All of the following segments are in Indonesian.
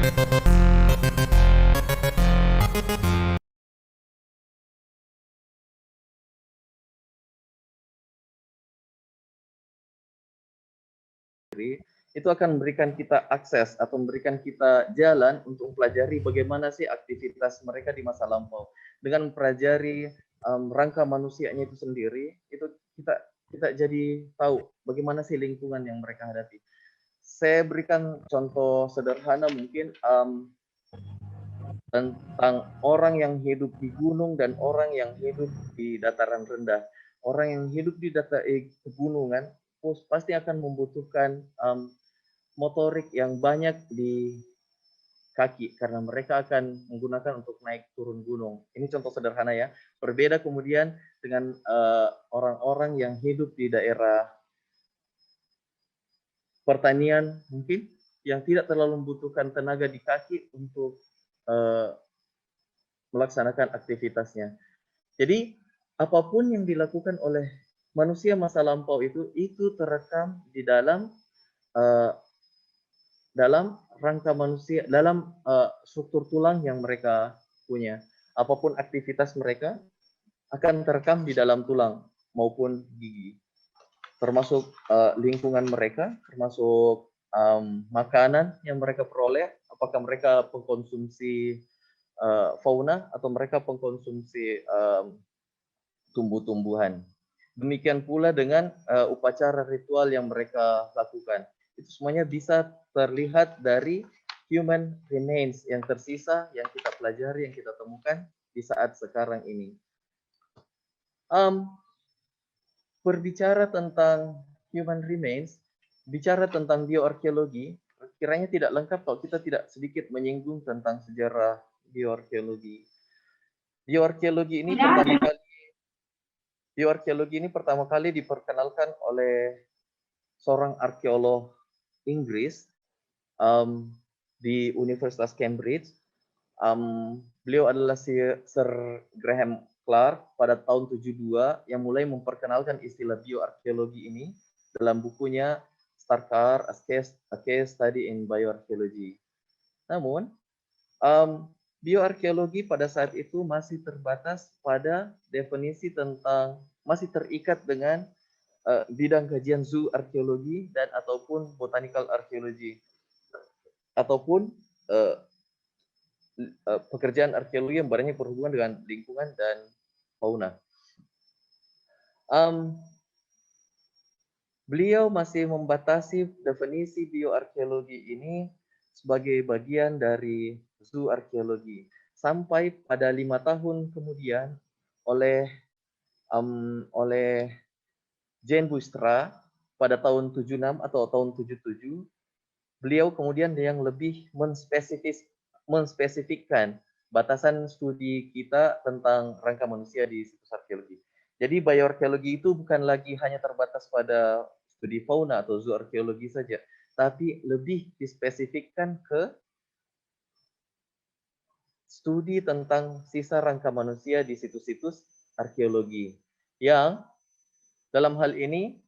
itu akan memberikan kita akses atau memberikan kita jalan untuk mempelajari bagaimana sih aktivitas mereka di masa lampau. Dengan mempelajari rangka manusianya itu sendiri, itu kita jadi tahu bagaimana sih lingkungan yang mereka hadapi. Saya berikan contoh sederhana mungkin tentang orang yang hidup di gunung dan orang yang hidup di dataran rendah. Orang yang hidup di pegunungan pasti akan membutuhkan motorik yang banyak di kaki karena mereka akan menggunakan untuk naik turun gunung. Ini contoh sederhana ya. Berbeda kemudian dengan orang-orang yang hidup di daerah pertanian mungkin yang tidak terlalu membutuhkan tenaga di kaki untuk melaksanakan aktivitasnya. Jadi apapun yang dilakukan oleh manusia masa lampau itu terekam di dalam rangka manusia, dalam struktur tulang yang mereka punya. Apapun aktivitas mereka akan terekam di dalam tulang maupun gigi. Termasuk lingkungan mereka, termasuk makanan yang mereka peroleh, apakah mereka pengkonsumsi fauna atau mereka pengkonsumsi tumbuh-tumbuhan. Demikian pula dengan upacara ritual yang mereka lakukan. Itu semuanya bisa terlihat dari human remains yang tersisa, yang kita pelajari, yang kita temukan di saat sekarang ini. Berbicara tentang human remains, bicara tentang bioarkeologi, kiranya tidak lengkap kalau kita tidak sedikit menyinggung tentang sejarah bioarkeologi. Bioarkeologi ini pertama kali diperkenalkan oleh seorang arkeolog Inggris di Universitas Cambridge. Beliau adalah Sir Graham Clark pada tahun 72 yang mulai memperkenalkan istilah bioarkeologi ini dalam bukunya Starkar, A Case Study in Bioarchaeology. Namun, bioarkeologi pada saat itu masih terbatas pada definisi tentang, masih terikat dengan bidang kajian zooarkeologi dan ataupun botanical archaeology ataupun pekerjaan arkeologi yang banyak berhubungan dengan lingkungan dan fauna. Beliau masih membatasi definisi bioarkeologi ini sebagai bagian dari zooarkeologi. Sampai pada 5 tahun kemudian oleh Jane Boustra pada tahun 76 atau tahun 77, beliau kemudian yang lebih menspesifikkan batasan studi kita tentang rangka manusia di situs arkeologi. Jadi bioarkeologi itu bukan lagi hanya terbatas pada studi fauna atau zooarkeologi saja, tapi lebih dispesifikkan ke studi tentang sisa rangka manusia di situs-situs arkeologi yang dalam hal ini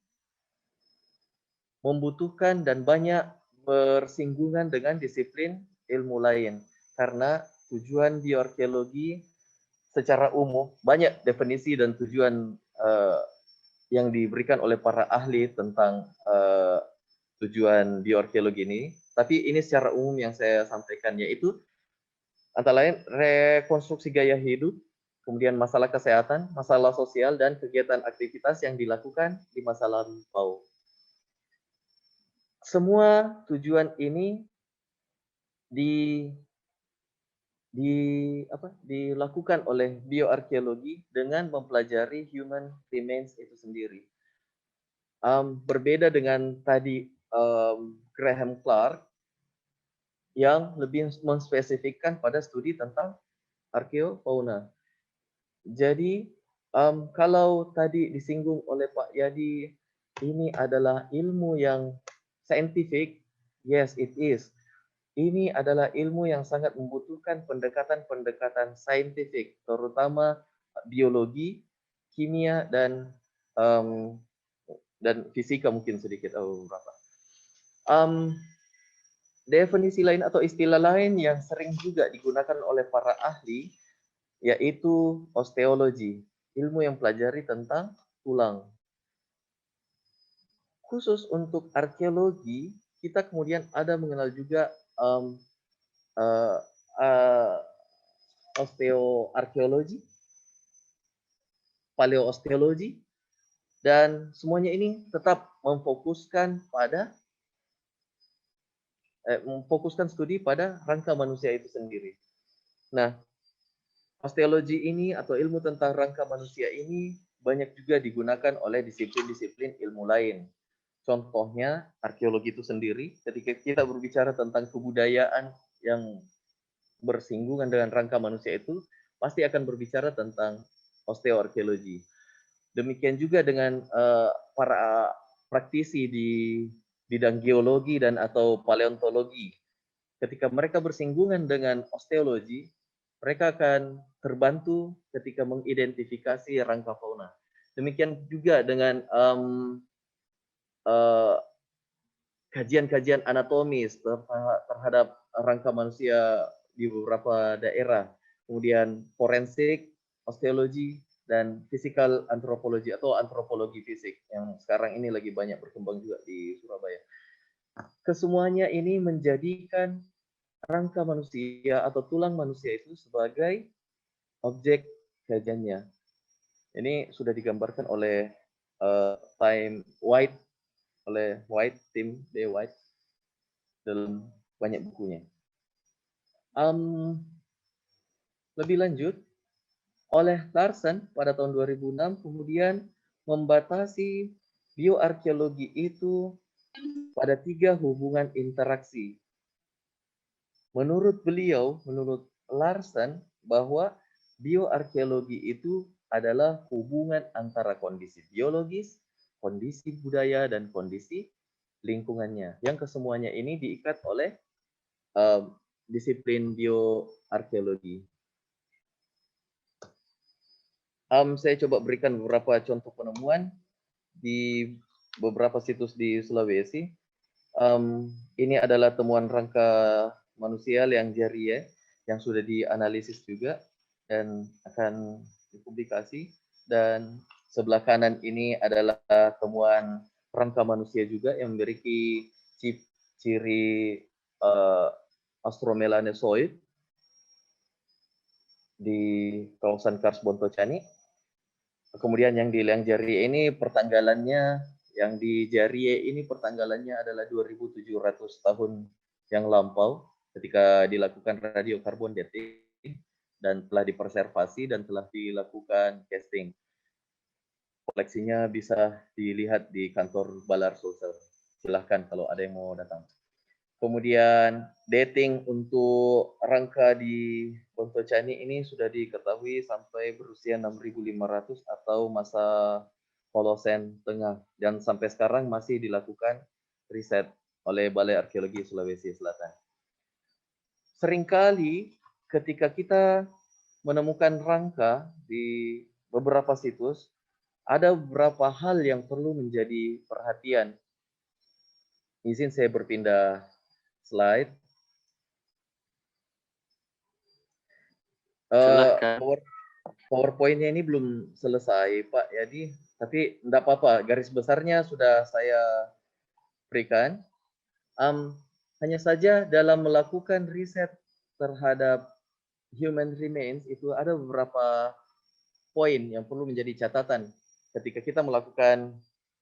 membutuhkan dan banyak bersinggungan dengan disiplin ilmu lain. Karena tujuan bioarkeologi secara umum, banyak definisi dan tujuan yang diberikan oleh para ahli tentang tujuan bioarkeologi ini. Tapi ini secara umum yang saya sampaikan, yaitu antara lain rekonstruksi gaya hidup, kemudian masalah kesehatan, masalah sosial, dan kegiatan aktivitas yang dilakukan di masa lampau. Semua tujuan ini dilakukan oleh bioarkeologi dengan mempelajari human remains itu sendiri. Berbeda dengan tadi Graham Clark yang lebih menspesifikkan pada studi tentang arkeofauna. Jadi kalau tadi disinggung oleh Pak Yadi, ini adalah ilmu yang scientific, yes it is. Ini adalah ilmu yang sangat membutuhkan pendekatan-pendekatan saintifik, terutama biologi, kimia, dan fisika mungkin sedikit. definisi lain atau istilah lain yang sering juga digunakan oleh para ahli yaitu osteologi, ilmu yang pelajari tentang tulang. Khusus untuk arkeologi, kita kemudian ada mengenal juga uh, uh, osteoarkeologi, paleoosteologi, dan semuanya ini tetap memfokuskan studi pada rangka manusia itu sendiri. Nah, osteologi ini atau ilmu tentang rangka manusia ini banyak juga digunakan oleh disiplin-disiplin ilmu lain. Contohnya arkeologi itu sendiri, ketika kita berbicara tentang kebudayaan yang bersinggungan dengan rangka manusia itu, pasti akan berbicara tentang osteoarkeologi. Demikian juga dengan para praktisi di bidang geologi dan atau paleontologi. Ketika mereka bersinggungan dengan osteologi, mereka akan terbantu ketika mengidentifikasi rangka fauna. Demikian juga dengan kajian-kajian anatomis terhadap rangka manusia di beberapa daerah. Kemudian forensik, osteologi, dan physical antropologi atau antropologi fisik yang sekarang ini lagi banyak berkembang juga di Surabaya. Kesemuanya ini menjadikan rangka manusia atau tulang manusia itu sebagai objek kajiannya. Ini sudah digambarkan oleh Tim D. White dalam banyak bukunya. Lebih lanjut, oleh Larsen pada tahun 2006 kemudian membatasi bioarkeologi itu pada 3 hubungan interaksi. Menurut Larsen, bahwa bioarkeologi itu adalah hubungan antara kondisi biologis, kondisi budaya, dan kondisi lingkungannya. Yang kesemuanya ini diikat oleh disiplin bioarkeologi. Saya coba berikan beberapa contoh penemuan di beberapa situs di Sulawesi. Ini adalah temuan rangka manusia yang jariye yang sudah dianalisis juga dan akan dipublikasi. Dan sebelah kanan ini adalah temuan rangka manusia juga yang memiliki ciri Austromelanezoid di kawasan Kars Bontocani. Kemudian yang di Liang Jariye ini pertanggalannya, yang di Jariye ini pertanggalannya adalah 2.700 tahun yang lampau ketika dilakukan radiokarbon dating dan telah dipreservasi dan telah dilakukan casting. Koleksinya bisa dilihat di kantor Balar Sulsel. Silahkan kalau ada yang mau datang. Kemudian dating untuk rangka di Bontocani ini sudah diketahui sampai berusia 6.500 atau masa Holosen Tengah, dan sampai sekarang masih dilakukan riset oleh Balai Arkeologi Sulawesi Selatan. Seringkali ketika kita menemukan rangka di beberapa situs, ada beberapa hal yang perlu menjadi perhatian. Izin saya berpindah slide. PowerPoint-nya ini belum selesai, Pak Yadi, tapi enggak apa-apa, garis besarnya sudah saya berikan. Hanya saja dalam melakukan riset terhadap human remains itu ada beberapa poin yang perlu menjadi catatan ketika kita melakukan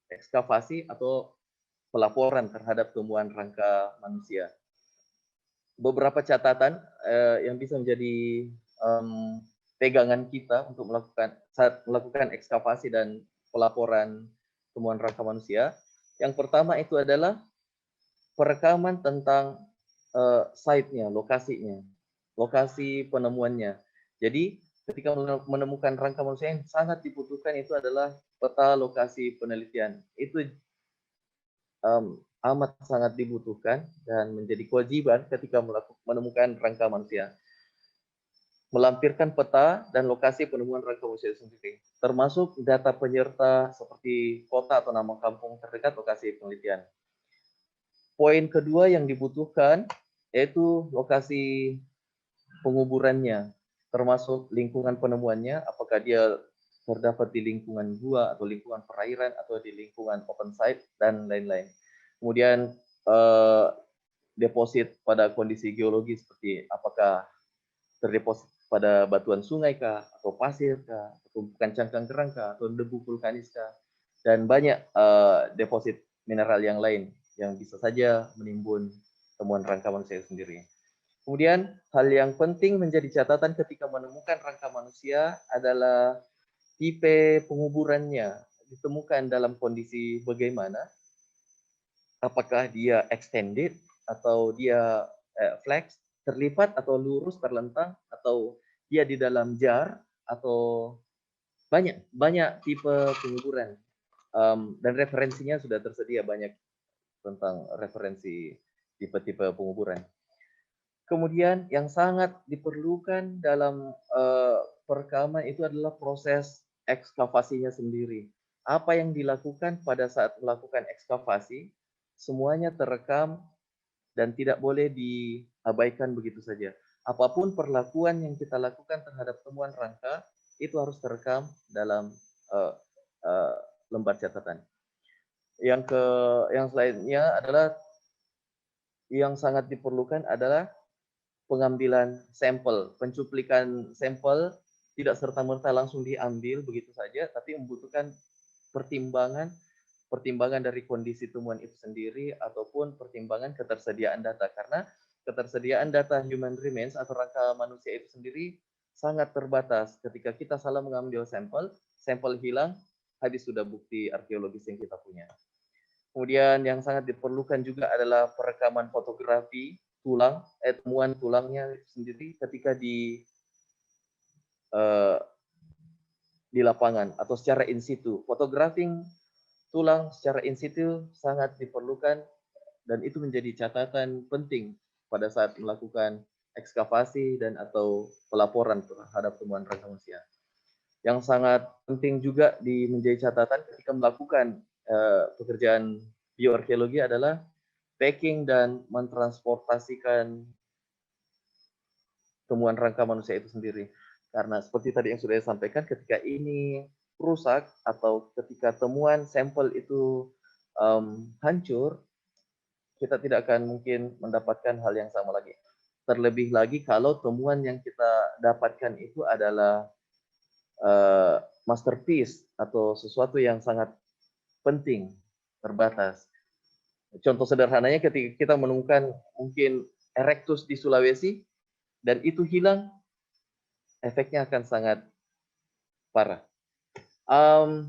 ekskavasi atau pelaporan terhadap temuan rangka manusia. Beberapa catatan yang bisa menjadi pegangan kita untuk melakukan ekskavasi dan pelaporan temuan rangka manusia. Yang pertama itu adalah perekaman tentang site-nya, lokasinya, lokasi penemuannya. Jadi ketika menemukan rangka manusia yang sangat dibutuhkan itu adalah peta lokasi penelitian. Itu amat sangat dibutuhkan dan menjadi kewajiban ketika menemukan rangka manusia. Melampirkan peta dan lokasi penemuan rangka manusia sendiri, termasuk data penyerta seperti kota atau nama kampung terdekat lokasi penelitian. Poin kedua yang dibutuhkan yaitu lokasi penguburannya, termasuk lingkungan penemuannya, apakah dia terdapat di lingkungan gua atau lingkungan perairan atau di lingkungan open site dan lain-lain. Kemudian deposit pada kondisi geologi seperti apakah terdeposit pada batuan sungai kah, atau pasir kah, atau tumpukan cangkang kerang kah, atau debu vulkanis kah, dan banyak deposit mineral yang lain yang bisa saja menimbun temuan rangka manusia sendiri. Kemudian hal yang penting menjadi catatan ketika menemukan rangka manusia adalah tipe penguburannya, ditemukan dalam kondisi bagaimana, apakah dia extended atau dia flex, terlipat atau lurus terlentang, atau dia di dalam jar, atau banyak tipe penguburan. Dan referensinya sudah tersedia banyak tentang referensi tipe-tipe penguburan. Kemudian yang sangat diperlukan dalam perekaman itu adalah proses ekskavasinya sendiri. Apa yang dilakukan pada saat melakukan ekskavasi, semuanya terekam dan tidak boleh diabaikan begitu saja. Apapun perlakuan yang kita lakukan terhadap temuan rangka, itu harus terekam dalam uh, uh, lembar catatan. Yang selanjutnya adalah yang sangat diperlukan adalah pengambilan sampel, pencuplikan sampel tidak serta-merta langsung diambil begitu saja, tapi membutuhkan pertimbangan dari kondisi temuan itu sendiri ataupun pertimbangan ketersediaan data, karena ketersediaan data human remains atau rangka manusia itu sendiri sangat terbatas. Ketika kita salah mengambil sampel hilang, habis sudah bukti arkeologis yang kita punya. Kemudian yang sangat diperlukan juga adalah perekaman fotografi tulang, temuan tulangnya sendiri ketika di lapangan atau secara in situ. Photographing tulang secara in situ sangat diperlukan dan itu menjadi catatan penting pada saat melakukan ekskavasi dan atau pelaporan terhadap temuan rangka manusia. Yang sangat penting juga menjadi catatan ketika melakukan pekerjaan bioarkeologi adalah packing dan mentransportasikan temuan rangka manusia itu sendiri. Karena seperti tadi yang sudah saya sampaikan, ketika ini rusak atau ketika temuan sampel itu hancur, kita tidak akan mungkin mendapatkan hal yang sama lagi. Terlebih lagi kalau temuan yang kita dapatkan itu adalah masterpiece atau sesuatu yang sangat penting, terbatas. Contoh sederhananya ketika kita menemukan mungkin erectus di Sulawesi dan itu hilang, efeknya akan sangat parah.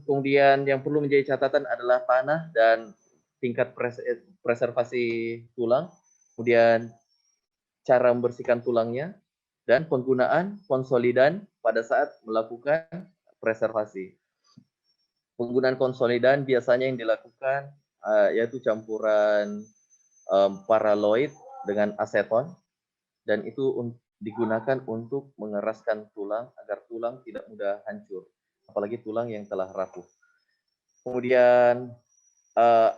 Kemudian yang perlu menjadi catatan adalah tanah dan tingkat preservasi tulang, kemudian cara membersihkan tulangnya, dan penggunaan konsolidan pada saat melakukan preservasi. Penggunaan konsolidan biasanya yang dilakukan yaitu campuran paraloid dengan aseton, dan itu digunakan untuk mengeraskan tulang agar tulang tidak mudah hancur, apalagi tulang yang telah rapuh. Kemudian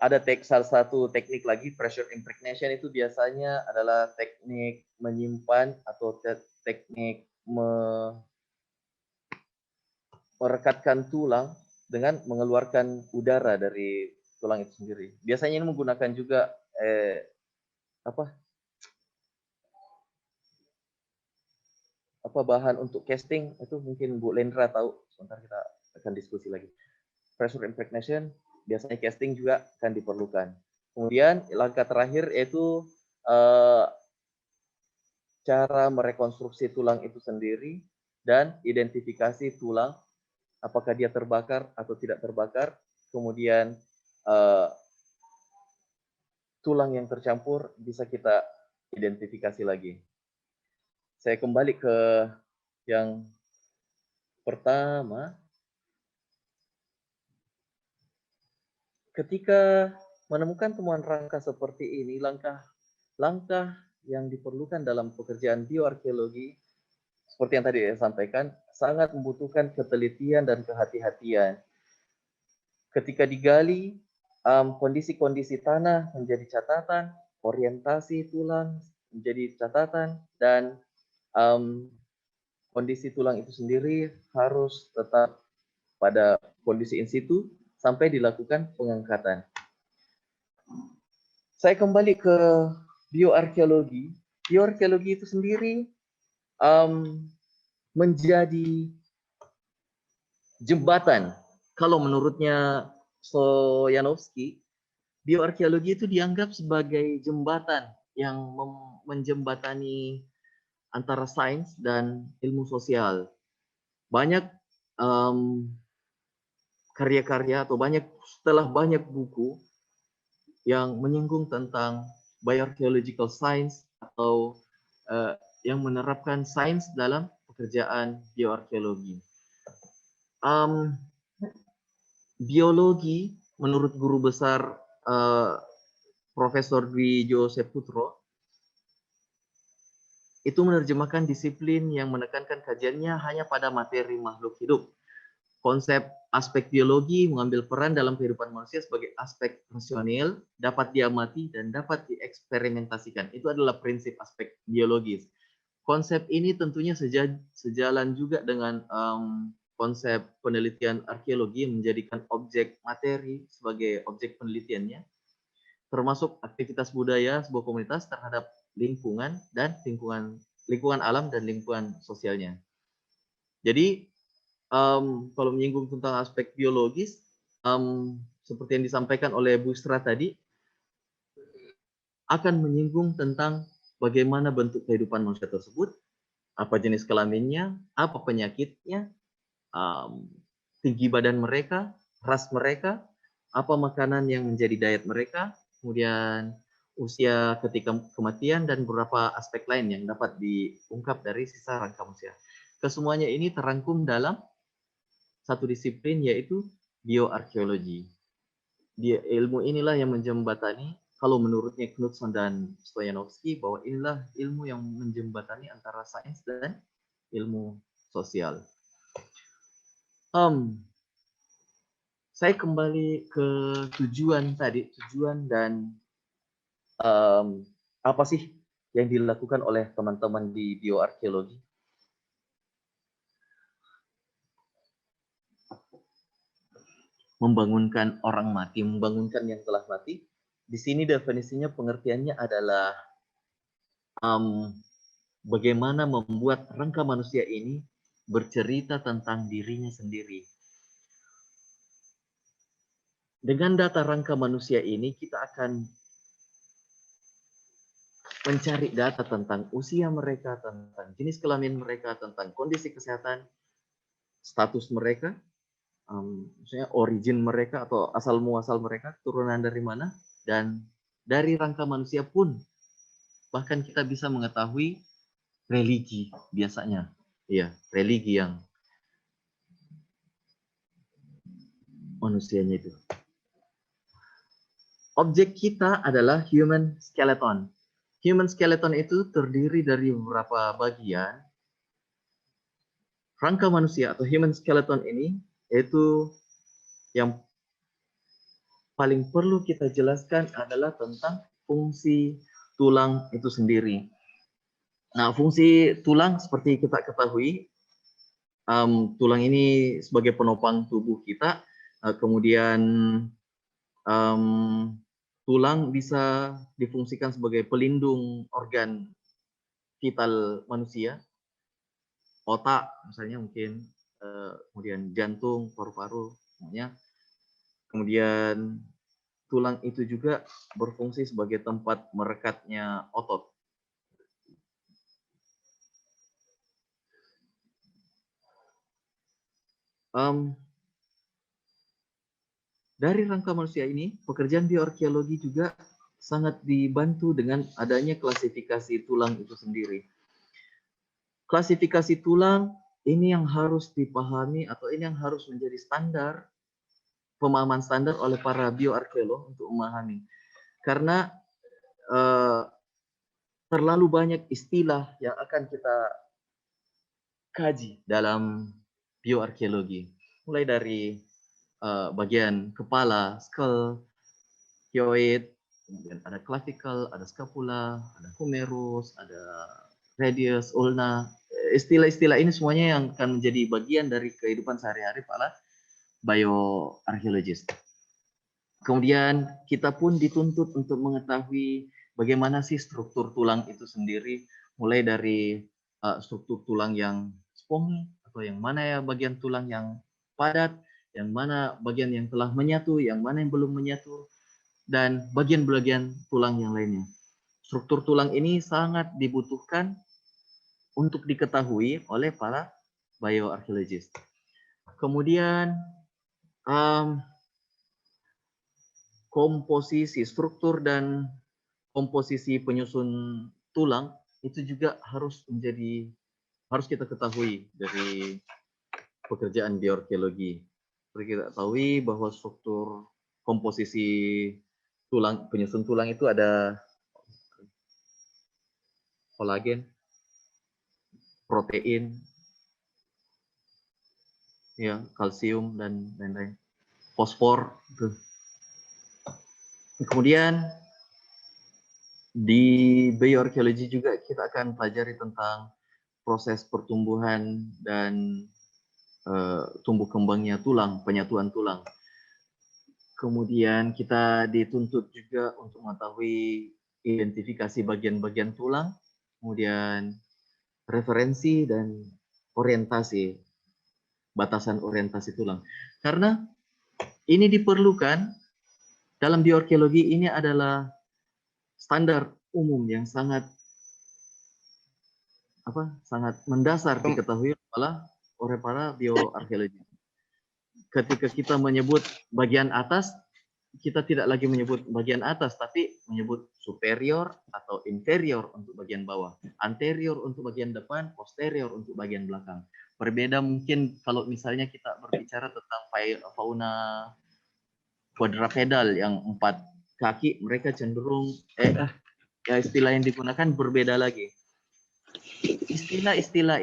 ada salah satu teknik lagi, pressure impregnation, itu biasanya adalah teknik menyimpan atau teknik merekatkan tulang dengan mengeluarkan udara dari tulang itu sendiri. Biasanya ini menggunakan juga bahan untuk casting, itu mungkin Bu Lendra tahu, sebentar kita akan diskusi lagi. Pressure impregnation, biasanya casting juga akan diperlukan. Kemudian langkah terakhir yaitu cara merekonstruksi tulang itu sendiri dan identifikasi tulang, apakah dia terbakar atau tidak terbakar, kemudian tulang yang tercampur bisa kita identifikasi lagi. Saya kembali ke yang pertama. Ketika menemukan temuan rangka seperti ini, langkah yang diperlukan dalam pekerjaan bioarkeologi, seperti yang tadi saya sampaikan, sangat membutuhkan ketelitian dan kehati-hatian. Ketika digali, kondisi-kondisi tanah menjadi catatan, orientasi tulang menjadi catatan, dan kondisi tulang itu sendiri harus tetap pada kondisi in situ sampai dilakukan pengangkatan. Saya kembali ke bioarkeologi. Bioarkeologi itu sendiri menjadi jembatan. Kalau menurutnya Stoyanovsky, bioarkeologi itu dianggap sebagai jembatan yang menjembatani antara sains dan ilmu sosial. Banyak karya-karya atau setelah banyak buku yang menyinggung tentang bioarchaeological science atau yang menerapkan sains dalam pekerjaan bioarkeologi. Biologi menurut guru besar Profesor Dwi Joseputro itu menerjemahkan disiplin yang menekankan kajiannya hanya pada materi makhluk hidup. Konsep aspek biologi mengambil peran dalam kehidupan manusia sebagai aspek rasional, dapat diamati dan dapat dieksperimentasikan. Itu adalah prinsip aspek biologis. Konsep ini tentunya sejalan juga dengan konsep penelitian arkeologi yang menjadikan objek materi sebagai objek penelitiannya, termasuk aktivitas budaya sebuah komunitas terhadap lingkungan dan lingkungan alam dan lingkungan sosialnya. Jadi kalau menyinggung tentang aspek biologis, seperti yang disampaikan oleh Bu Isra tadi, akan menyinggung tentang bagaimana bentuk kehidupan manusia tersebut, apa jenis kelaminnya, apa penyakitnya, tinggi badan mereka, ras mereka, apa makanan yang menjadi diet mereka, kemudian usia ketika kematian, dan beberapa aspek lain yang dapat diungkap dari sisa rangka manusia. Kesemuanya ini terangkum dalam satu disiplin, yaitu bioarkeologi. Ilmu inilah yang menjembatani, kalau menurutnya Knudson dan Stoyanovsky, bahwa inilah ilmu yang menjembatani antara sains dan ilmu sosial. Saya kembali ke tujuan tadi, tujuan dan apa sih yang dilakukan oleh teman-teman di bioarkeologi. Membangunkan orang mati, membangunkan yang telah mati. Di sini definisinya, pengertiannya adalah bagaimana membuat rangka manusia ini bercerita tentang dirinya sendiri. Dengan data rangka manusia ini, kita akan mencari data tentang usia mereka, tentang jenis kelamin mereka, tentang kondisi kesehatan, status mereka, misalnya origin mereka atau asal muasal mereka, turunan dari mana, dan dari rangka manusia pun bahkan kita bisa mengetahui religi biasanya, ya, religi yang manusianya itu. Objek kita adalah human skeleton. Human skeleton itu terdiri dari beberapa bagian. Rangka manusia atau human skeleton ini yaitu yang paling perlu kita jelaskan adalah tentang fungsi tulang itu sendiri. Nah, fungsi tulang seperti kita ketahui, tulang ini sebagai penopang tubuh kita, kemudian tulang bisa difungsikan sebagai pelindung organ vital manusia, otak misalnya mungkin, kemudian jantung, paru-paru, semuanya. Kemudian tulang itu juga berfungsi sebagai tempat merekatnya otot. Dari rangka manusia ini, pekerjaan bioarkeologi juga sangat dibantu dengan adanya klasifikasi tulang itu sendiri. Klasifikasi tulang ini yang harus dipahami atau ini yang harus menjadi standar, pemahaman standar oleh para bioarkeolog untuk memahami. Karena terlalu banyak istilah yang akan kita kaji dalam bioarkeologi. Mulai dari bagian kepala, skull, hyoid, kemudian ada clavicle, ada scapula, ada humerus, ada radius, ulna. Istilah-istilah ini semuanya yang akan menjadi bagian dari kehidupan sehari-hari para bioarkeologis. Kemudian kita pun dituntut untuk mengetahui bagaimana sih struktur tulang itu sendiri, mulai dari struktur tulang yang spongy, atau yang mana ya bagian tulang yang padat, yang mana bagian yang telah menyatu, yang mana yang belum menyatu, dan bagian-bagian tulang yang lainnya. Struktur tulang ini sangat dibutuhkan untuk diketahui oleh para bioarkeologis. Kemudian komposisi, struktur dan komposisi penyusun tulang itu juga harus kita ketahui dari pekerjaan bioarkeologi. Seperti kita ketahui bahwa struktur komposisi tulang, penyusun tulang itu ada kolagen, protein, ya, kalsium dan lain-lain, fosfor. Kemudian di bioarkeologi juga kita akan pelajari tentang proses pertumbuhan dan tumbuh kembangnya tulang, penyatuan tulang. Kemudian kita dituntut juga untuk mengetahui identifikasi bagian-bagian tulang, kemudian referensi dan orientasi, batasan orientasi tulang. Karena ini diperlukan dalam bioarkeologi, ini adalah standar umum yang sangat mendasar diketahui oleh para bioarkeologi. Ketika kita menyebut bagian atas, kita tidak lagi menyebut bagian atas, tapi menyebut superior atau inferior untuk bagian bawah, anterior untuk bagian depan, posterior untuk bagian belakang. Berbeda mungkin kalau misalnya kita berbicara tentang fauna quadrupedal yang 4 kaki, mereka cenderung ya istilah yang digunakan berbeda lagi. Istilah-istilah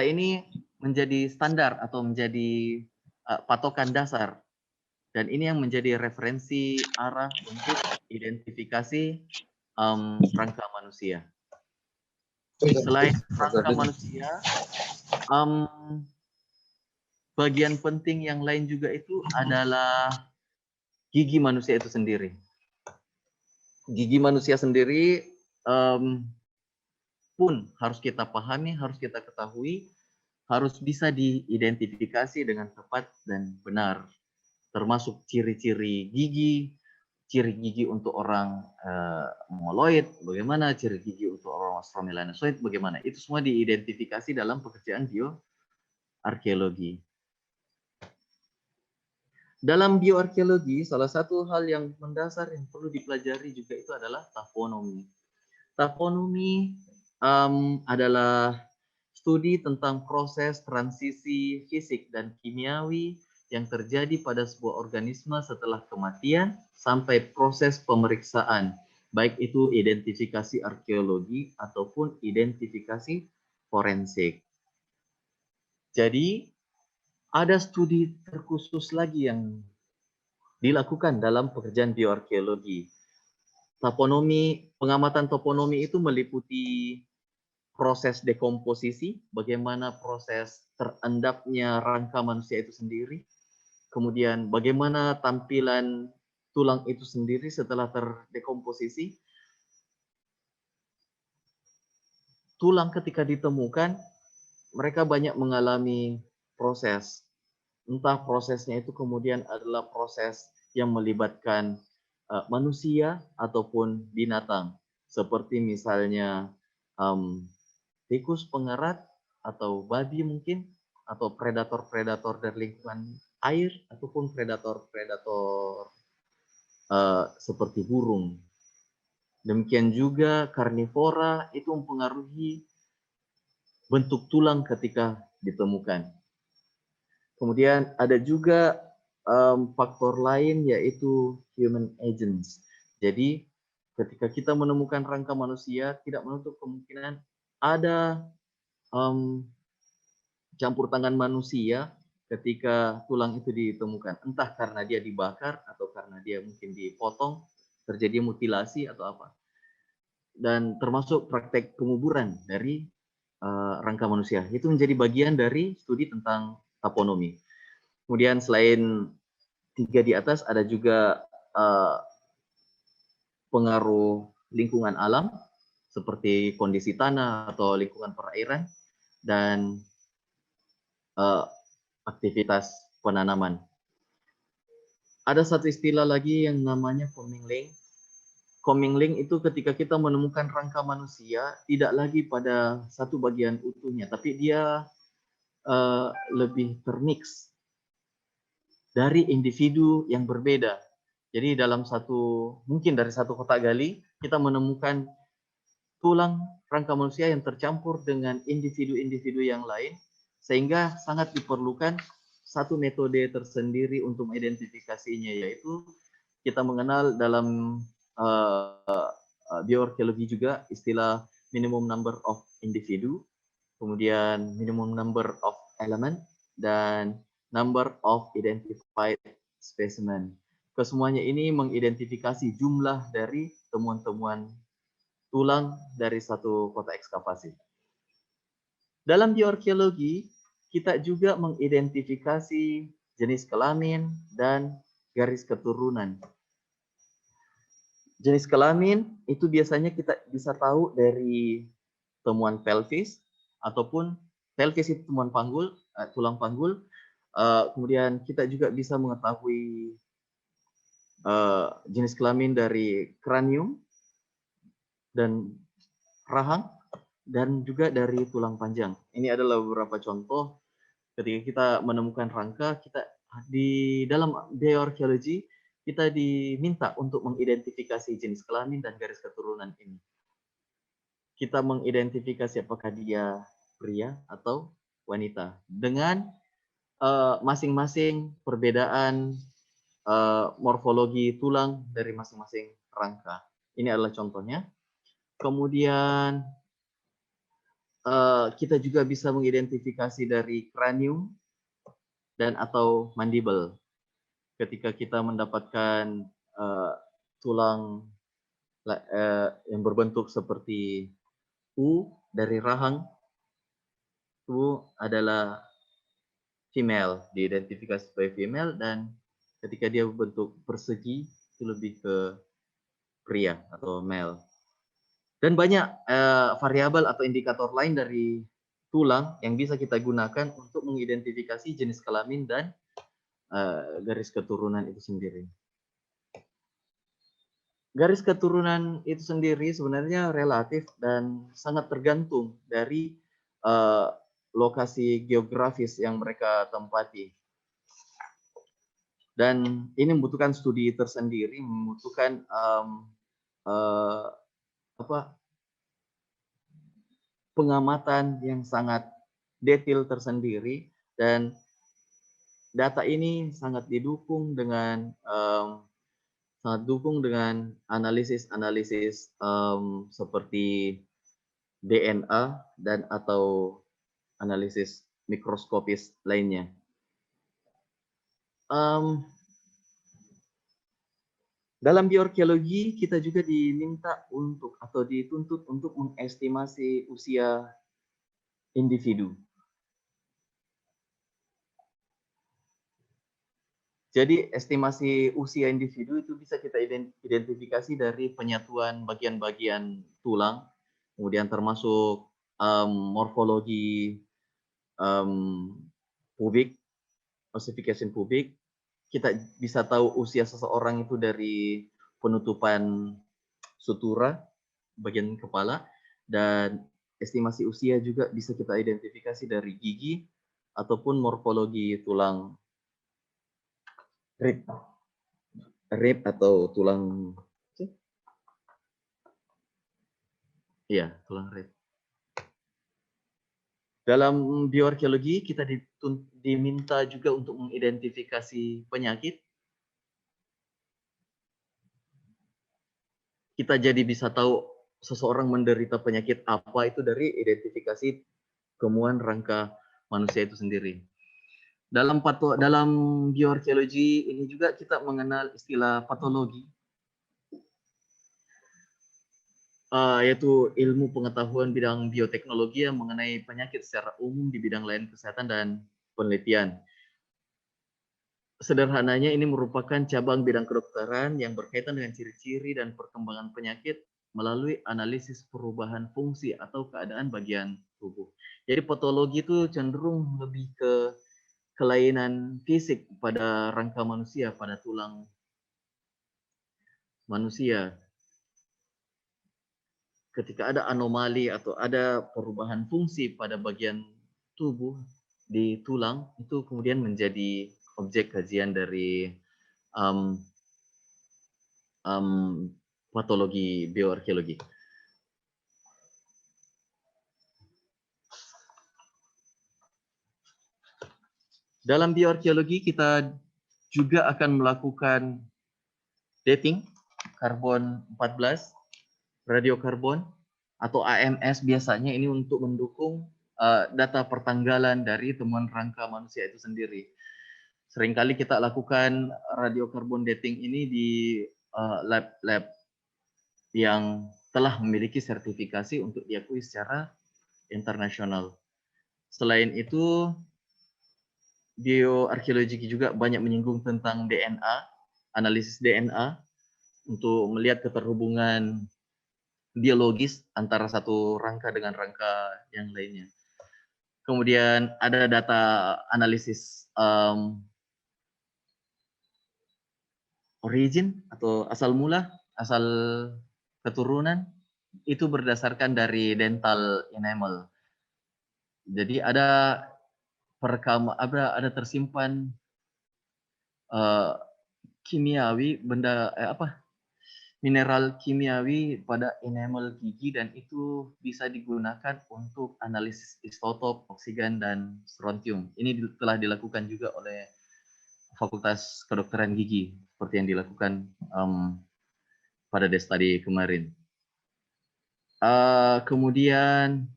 ini menjadi standar atau menjadi patokan dasar, dan ini yang menjadi referensi arah untuk identifikasi rangka manusia. Selain rangka manusia, bagian penting yang lain juga itu adalah gigi manusia itu sendiri. Gigi manusia sendiri pun harus kita pahami, harus kita ketahui, harus bisa diidentifikasi dengan tepat dan benar, termasuk ciri-ciri gigi untuk orang mongoloid, bagaimana, ciri gigi untuk orang australopithecus, bagaimana. Itu semua diidentifikasi dalam pekerjaan bioarkeologi. Dalam bioarkeologi, salah satu hal yang mendasar yang perlu dipelajari juga itu adalah tafonomi. Tafonomi adalah studi tentang proses transisi fisik dan kimiawi yang terjadi pada sebuah organisme setelah kematian sampai proses pemeriksaan, baik itu identifikasi arkeologi ataupun identifikasi forensik. Jadi, ada studi terkhusus lagi yang dilakukan dalam pekerjaan bioarkeologi. Pengamatan toponomi itu meliputi proses dekomposisi, bagaimana proses terendapnya rangka manusia itu sendiri, kemudian bagaimana tampilan tulang itu sendiri setelah terdekomposisi. Tulang ketika ditemukan, mereka banyak mengalami proses. Entah prosesnya itu kemudian adalah proses yang melibatkan manusia ataupun binatang, seperti misalnya tikus pengerat atau babi mungkin, atau predator-predator dari lingkungan air, ataupun predator-predator seperti burung. Demikian juga karnivora itu mempengaruhi bentuk tulang ketika ditemukan. Kemudian ada juga faktor lain, yaitu human agents. Jadi ketika kita menemukan rangka manusia, tidak menutup kemungkinan ada campur tangan manusia ketika tulang itu ditemukan, entah karena dia dibakar atau karena dia mungkin dipotong, terjadi mutilasi atau apa. Dan termasuk praktek penguburan dari rangka manusia. Itu menjadi bagian dari studi tentang taponomi. Kemudian selain 3 di atas, ada juga pengaruh lingkungan alam, seperti kondisi tanah atau lingkungan perairan, dan aktivitas penanaman. Ada satu istilah lagi yang namanya commingling. Commingling itu ketika kita menemukan rangka manusia, tidak lagi pada satu bagian utuhnya, tapi dia lebih termix dari individu yang berbeda. Jadi mungkin dari satu kotak gali, kita menemukan tulang rangka manusia yang tercampur dengan individu-individu yang lain, sehingga sangat diperlukan satu metode tersendiri untuk mengidentifikasinya, yaitu kita mengenal dalam bioarkeologi juga istilah minimum number of individu, kemudian minimum number of element, dan number of identified specimen. Kesemuanya ini mengidentifikasi jumlah dari temuan-temuan tulang dari satu kota ekskavasi. Dalam bioarkeologi, kita juga mengidentifikasi jenis kelamin dan garis keturunan. Jenis kelamin itu biasanya kita bisa tahu dari temuan pelvis, ataupun pelvis itu temuan panggul, tulang panggul. Kemudian kita juga bisa mengetahui jenis kelamin dari kranium dan rahang, dan juga dari tulang panjang. Ini adalah beberapa contoh ketika kita menemukan rangka, kita di dalam bioarkeologi kita diminta untuk mengidentifikasi jenis kelamin dan garis keturunan ini. Kita mengidentifikasi apakah dia pria atau wanita dengan masing-masing perbedaan morfologi tulang dari masing-masing rangka. Ini adalah contohnya. Kemudian kita juga bisa mengidentifikasi dari kranium dan atau mandible. Ketika kita mendapatkan tulang yang berbentuk seperti U dari rahang, itu adalah female, diidentifikasi sebagai female, dan ketika dia berbentuk persegi itu lebih ke pria atau male. Dan banyak variabel atau indikator lain dari tulang yang bisa kita gunakan untuk mengidentifikasi jenis kelamin dan garis keturunan itu sendiri. Garis keturunan itu sendiri sebenarnya relatif dan sangat tergantung dari lokasi geografis yang mereka tempati. Dan ini membutuhkan studi tersendiri, membutuhkan pengamatan yang sangat detail tersendiri, dan data ini sangat didukung dengan analisis-analisis seperti DNA dan atau analisis mikroskopis lainnya. Dalam bioarkeologi kita juga diminta untuk atau dituntut untuk mengestimasi usia individu. Jadi estimasi usia individu itu bisa kita identifikasi dari penyatuan bagian-bagian tulang, kemudian termasuk morfologi pubik, ossification pubik. Kita bisa tahu usia seseorang itu dari penutupan sutura bagian kepala, dan estimasi usia juga bisa kita identifikasi dari gigi ataupun morfologi tulang rib atau tulang tulang rib. Dalam bioarkeologi kita diminta juga untuk mengidentifikasi penyakit. Kita jadi bisa tahu seseorang menderita penyakit apa itu dari identifikasi temuan rangka manusia itu sendiri. dalam bioarkeologi ini juga kita mengenal istilah patologi, yaitu ilmu pengetahuan bidang bioteknologi yang mengenai penyakit secara umum di bidang layanan kesehatan dan penelitian. Sederhananya ini merupakan cabang bidang kedokteran yang berkaitan dengan ciri-ciri dan perkembangan penyakit melalui analisis perubahan fungsi atau keadaan bagian tubuh. Jadi patologi itu cenderung lebih ke kelainan fisik pada rangka manusia, pada tulang manusia. Ketika ada anomali atau ada perubahan fungsi pada bagian tubuh di tulang, itu kemudian menjadi objek kajian dari patologi bioarkeologi. Dalam bioarkeologi kita juga akan melakukan dating karbon 14, radiokarbon atau AMS biasanya ini untuk mendukung data pertanggalan dari temuan rangka manusia itu sendiri. Seringkali kita lakukan radiokarbon dating ini di lab-lab yang telah memiliki sertifikasi untuk diakui secara internasional. Selain itu, bioarkeologi juga banyak menyinggung tentang DNA, analisis DNA untuk melihat keterhubungan biologis antara satu rangka dengan rangka yang lainnya. Kemudian ada data analisis origin atau asal mula, asal keturunan itu berdasarkan dari dental enamel. Jadi ada tersimpan kimiawi mineral kimiawi pada enamel gigi dan itu bisa digunakan untuk analisis isotop oksigen dan strontium. Ini telah dilakukan juga oleh Fakultas Kedokteran Gigi seperti yang dilakukan pada study kemarin. Kemudian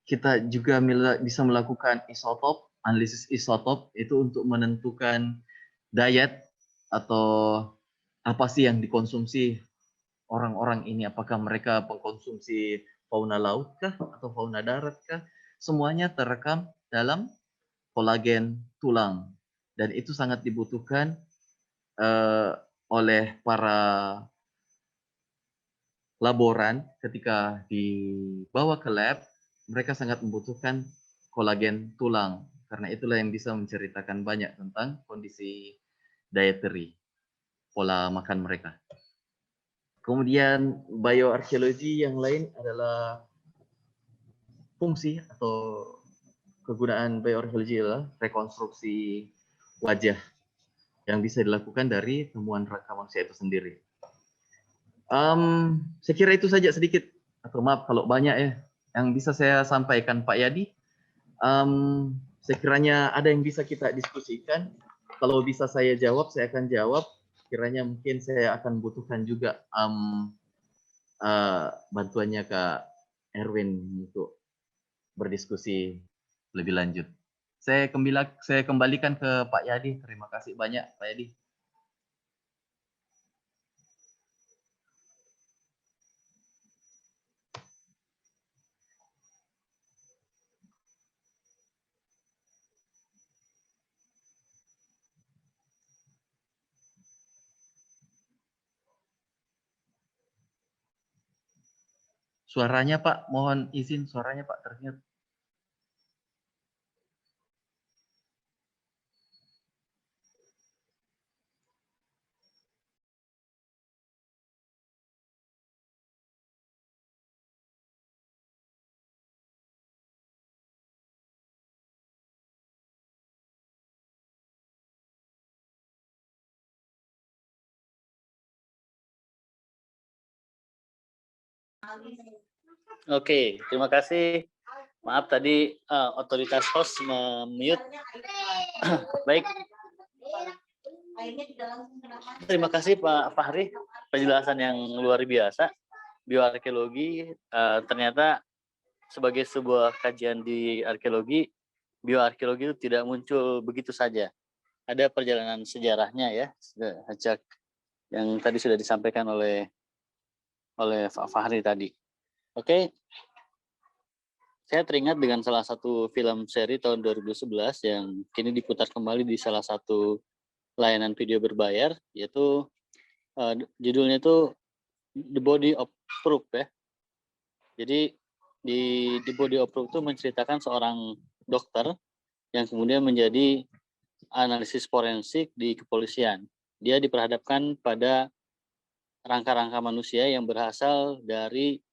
kita juga bisa melakukan isotop, analisis isotop itu untuk menentukan diet atau apa sih yang dikonsumsi orang-orang ini, apakah mereka mengkonsumsi fauna laut kah atau fauna darat kah, semuanya terekam dalam kolagen tulang dan itu sangat dibutuhkan oleh para laboran ketika dibawa ke lab, mereka sangat membutuhkan kolagen tulang karena itulah yang bisa menceritakan banyak tentang kondisi dietary, pola makan mereka. Kemudian bioarkeologi yang lain adalah fungsi atau kegunaan bioarkeologi adalah rekonstruksi wajah yang bisa dilakukan dari temuan rangka manusia itu sendiri. Saya kira itu saja sedikit, atau maaf kalau banyak ya, yang bisa saya sampaikan Pak Yadi. Sekiranya ada yang bisa kita diskusikan, kalau bisa saya jawab, saya akan jawab. Kiranya mungkin saya akan butuhkan juga bantuannya Kak Erwin untuk berdiskusi lebih lanjut. Saya kembalikan ke Pak Yadi. Terima kasih banyak Pak Yadi. Suaranya Pak, mohon izin suaranya Pak termute. Oke, terima kasih. Maaf tadi otoritas host mute. Baik. Terima kasih Pak Fahri, penjelasan yang luar biasa. Bioarkeologi ternyata sebagai sebuah kajian di arkeologi bioarkeologi itu tidak muncul begitu saja. Ada perjalanan sejarahnya ya, sejak yang tadi sudah disampaikan oleh Pak Fahri tadi. Oke, saya teringat dengan salah satu film seri tahun 2011 yang kini diputar kembali di salah satu layanan video berbayar, yaitu judulnya itu The Body of Proof ya. Jadi di The Body of Proof itu menceritakan seorang dokter yang kemudian menjadi analisis forensik di kepolisian. Dia diperhadapkan pada rangka-rangka manusia yang berasal dari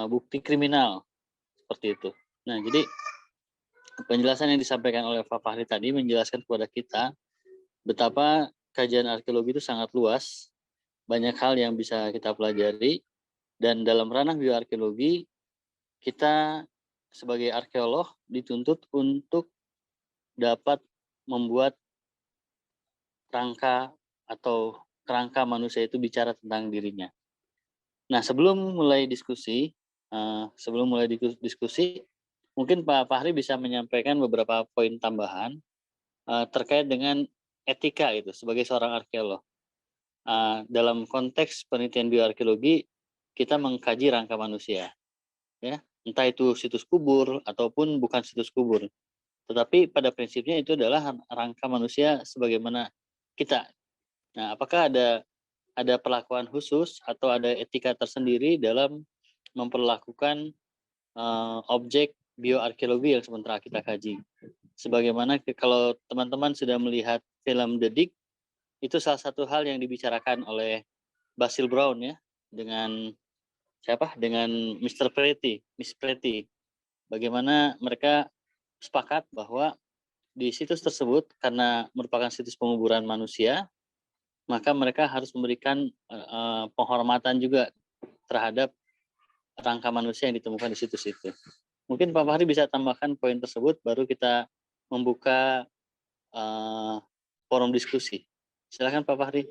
bukti kriminal seperti itu. Nah, jadi penjelasan yang disampaikan oleh Pak Fahri tadi menjelaskan kepada kita betapa kajian arkeologi itu sangat luas, banyak hal yang bisa kita pelajari, dan dalam ranah bioarkeologi kita sebagai arkeolog dituntut untuk dapat membuat rangka atau kerangka manusia itu bicara tentang dirinya. Nah, sebelum mulai diskusi, mungkin Pak Fahri bisa menyampaikan beberapa poin tambahan terkait dengan etika itu sebagai seorang arkeolog. Dalam konteks penelitian bioarkeologi, kita mengkaji rangka manusia, ya, entah itu situs kubur ataupun bukan situs kubur. Tetapi pada prinsipnya itu adalah rangka manusia sebagaimana kita. Nah, apakah ada perlakuan khusus atau ada etika tersendiri dalam memperlakukan objek bioarkeologi yang sementara kita kaji? Sebagaimana kalau teman-teman sudah melihat film The Dig, itu salah satu hal yang dibicarakan oleh Basil Brown ya, dengan siapa? Dengan Miss Pretty. Bagaimana mereka sepakat bahwa di situs tersebut karena merupakan situs penguburan manusia, maka mereka harus memberikan penghormatan juga terhadap rangka manusia yang ditemukan di situs itu. Mungkin Pak Fahri bisa tambahkan poin tersebut, baru kita membuka forum diskusi. Silakan Pak Fahri.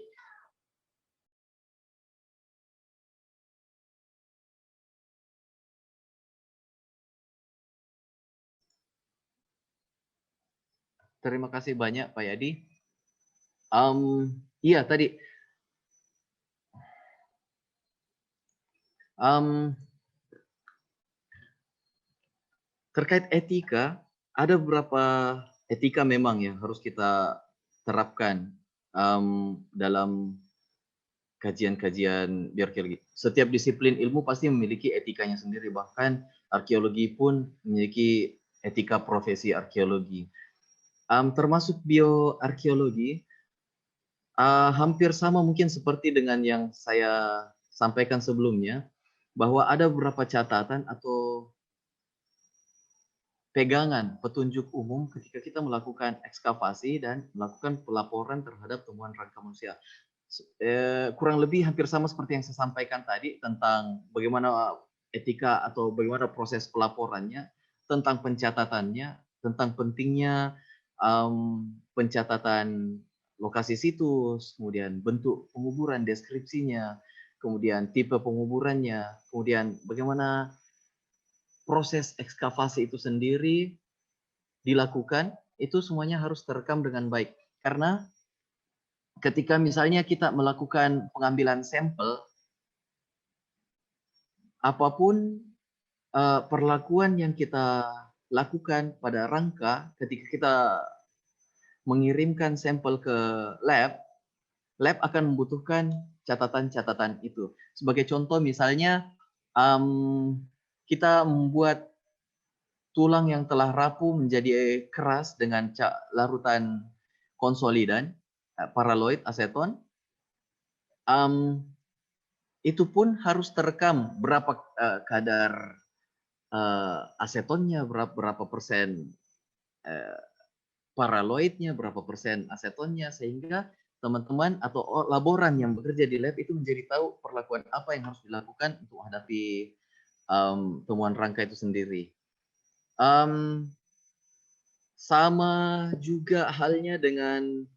Terima kasih banyak Pak Yadi. Iya tadi terkait etika, ada beberapa etika memang yang harus kita terapkan dalam kajian-kajian bioarkeologi. Setiap disiplin ilmu pasti memiliki etikanya sendiri, bahkan arkeologi pun memiliki etika profesi arkeologi. Termasuk bioarkeologi, hampir sama mungkin seperti dengan yang saya sampaikan sebelumnya, bahwa ada beberapa catatan atau pegangan petunjuk umum ketika kita melakukan ekskavasi dan melakukan pelaporan terhadap temuan rangka manusia. Kurang lebih hampir sama seperti yang saya sampaikan tadi tentang bagaimana etika atau bagaimana proses pelaporannya, tentang pencatatannya, tentang pentingnya pencatatan lokasi situs, kemudian bentuk penguburan, deskripsinya, kemudian tipe penguburannya, kemudian bagaimana proses ekskavasi itu sendiri dilakukan, itu semuanya harus terekam dengan baik. Karena ketika misalnya kita melakukan pengambilan sampel, apapun perlakuan yang kita lakukan pada rangka ketika kita mengirimkan sampel ke lab akan membutuhkan catatan-catatan itu. Sebagai contoh misalnya kita membuat tulang yang telah rapuh menjadi keras dengan larutan konsolidan, paraloid, aseton, itu pun harus terekam berapa kadar asetonnya, berapa persen paraloidnya, berapa persen asetonnya, sehingga teman-teman atau laboran yang bekerja di lab itu menjadi tahu perlakuan apa yang harus dilakukan untuk menghadapi temuan rangka itu sendiri. Sama juga halnya dengan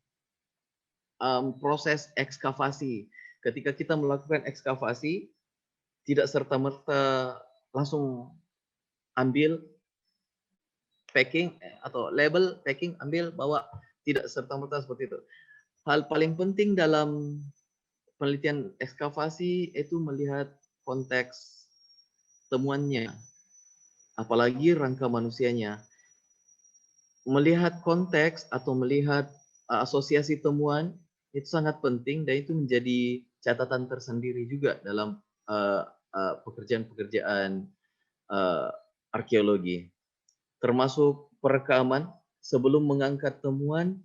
proses ekskavasi. Ketika kita melakukan ekskavasi, tidak serta-merta langsung ambil packing atau label packing, ambil bawa, tidak serta-merta seperti itu. Hal paling penting dalam penelitian ekskavasi itu melihat konteks temuannya, apalagi rangka manusianya. Melihat konteks atau melihat asosiasi temuan itu sangat penting, dan itu menjadi catatan tersendiri juga dalam pekerjaan-pekerjaan arkeologi. Termasuk perekaman. Sebelum mengangkat temuan,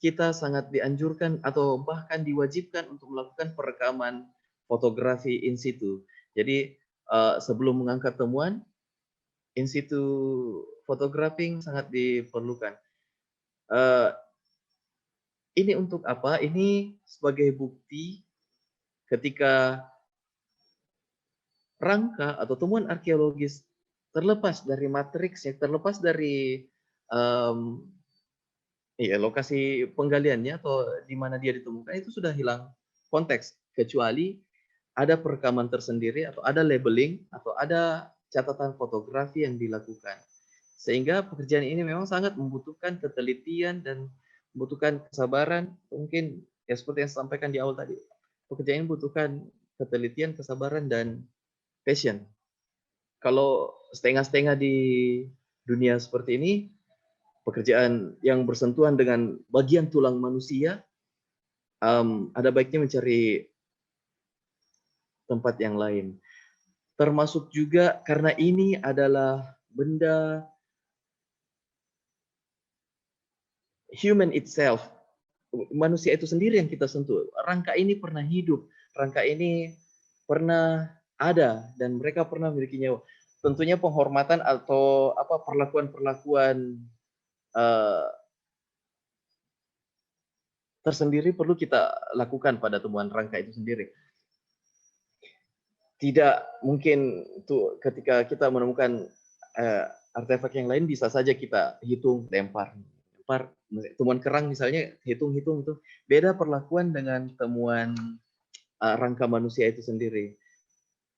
kita sangat dianjurkan atau bahkan diwajibkan untuk melakukan perekaman fotografi in situ. Jadi sebelum mengangkat temuan, in situ photographing sangat diperlukan. Ini untuk apa? Ini sebagai bukti ketika rangka atau temuan arkeologis terlepas dari matriksnya, terlepas dari lokasi penggaliannya atau di mana dia ditemukan, itu sudah hilang konteks, kecuali ada perekaman tersendiri atau ada labeling atau ada catatan fotografi yang dilakukan. Sehingga pekerjaan ini memang sangat membutuhkan ketelitian dan membutuhkan kesabaran. Mungkin ya seperti yang saya sampaikan di awal tadi, pekerjaan ini membutuhkan ketelitian, kesabaran, dan passion. Kalau setengah-setengah di dunia seperti ini, pekerjaan yang bersentuhan dengan bagian tulang manusia, ada baiknya mencari tempat yang lain. Termasuk juga karena ini adalah benda human itself, manusia itu sendiri yang kita sentuh. Rangka ini pernah hidup, rangka ini pernah ada, dan mereka pernah memiliki nyawa. Tentunya penghormatan atau perlakuan-perlakuan tersendiri perlu kita lakukan pada temuan rangka itu sendiri. Tidak mungkin tuh ketika kita menemukan artefak yang lain bisa saja kita hitung, lempar. Temuan kerang misalnya, hitung itu. Beda perlakuan dengan temuan rangka manusia itu sendiri.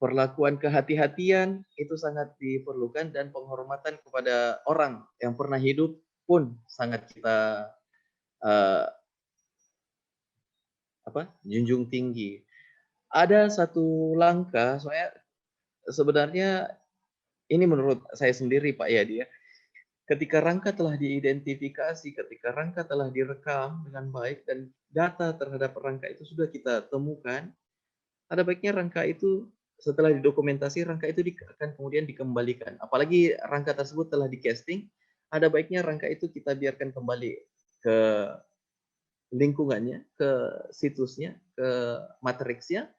Perlakuan kehati-hatian itu sangat diperlukan, dan penghormatan kepada orang yang pernah hidup pun sangat kita junjung tinggi. Ada satu langkah, sebenarnya ini menurut saya sendiri Pak Yadi ya, ketika rangka telah diidentifikasi, ketika rangka telah direkam dengan baik dan data terhadap rangka itu sudah kita temukan, ada baiknya rangka itu setelah didokumentasi, rangka itu akan kemudian dikembalikan. Apalagi rangka tersebut telah di-casting, ada baiknya rangka itu kita biarkan kembali ke lingkungannya, ke situsnya, ke matriksnya,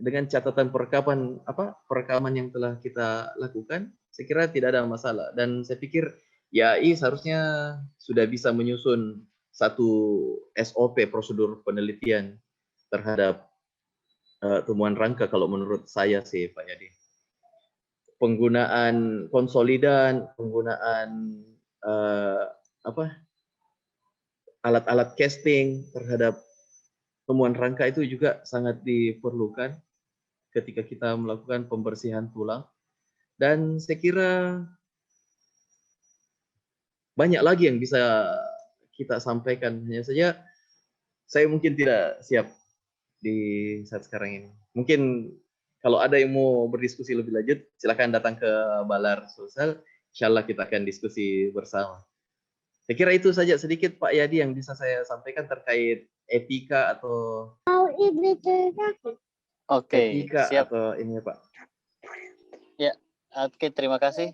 dengan catatan perekaman yang telah kita lakukan. Saya kira tidak ada masalah, dan saya pikir YAI seharusnya sudah bisa menyusun satu SOP, prosedur penelitian terhadap temuan rangka kalau menurut saya sih Pak Yadi. Penggunaan konsolidan, penggunaan alat-alat casting terhadap temuan rangka itu juga sangat diperlukan ketika kita melakukan pembersihan tulang. Dan saya kira banyak lagi yang bisa kita sampaikan. Hanya saja saya mungkin tidak siap di saat sekarang ini. Mungkin kalau ada yang mau berdiskusi lebih lanjut, silakan datang ke Balar Sosial. Insya Allah kita akan diskusi bersama. Saya kira itu saja sedikit Pak Yadi yang bisa saya sampaikan terkait etika atau etika siap. atau ini Pak. Ya, oke, terima kasih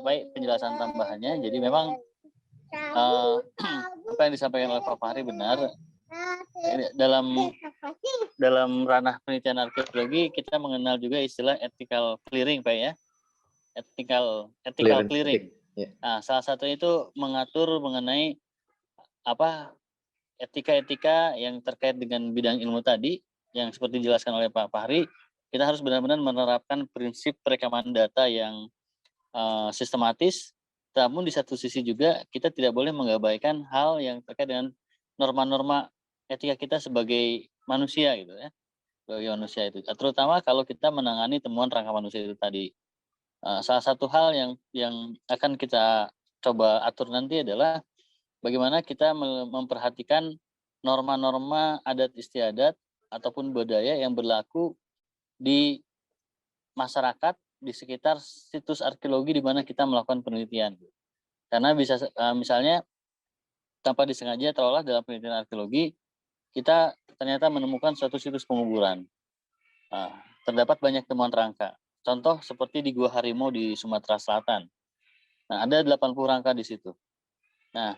baik penjelasan tambahannya. Jadi memang apa yang disampaikan oleh Pak Fahri benar. Dalam ranah penelitian arkeologi kita mengenal juga istilah ethical clearing Pak ya. Ethical clearing. Nah, salah satunya itu mengatur mengenai etika-etika yang terkait dengan bidang ilmu tadi yang seperti dijelaskan oleh Pak Fahri. Kita harus benar-benar menerapkan prinsip perekaman data yang sistematis, namun di satu sisi juga kita tidak boleh mengabaikan hal yang terkait dengan norma-norma etika kita sebagai manusia gitu ya, sebagai manusia itu. Terutama kalau kita menangani temuan rangka manusia itu tadi. Salah satu hal yang akan kita coba atur nanti adalah bagaimana kita memperhatikan norma-norma adat istiadat ataupun budaya yang berlaku di masyarakat di sekitar situs arkeologi di mana kita melakukan penelitian. Karena bisa misalnya tanpa disengaja terolah dalam penelitian arkeologi, kita ternyata menemukan suatu situs penguburan. Terdapat banyak temuan rangka. Contoh seperti di Gua Harimau di Sumatera Selatan. Nah, ada 80 rangka di situ. Nah,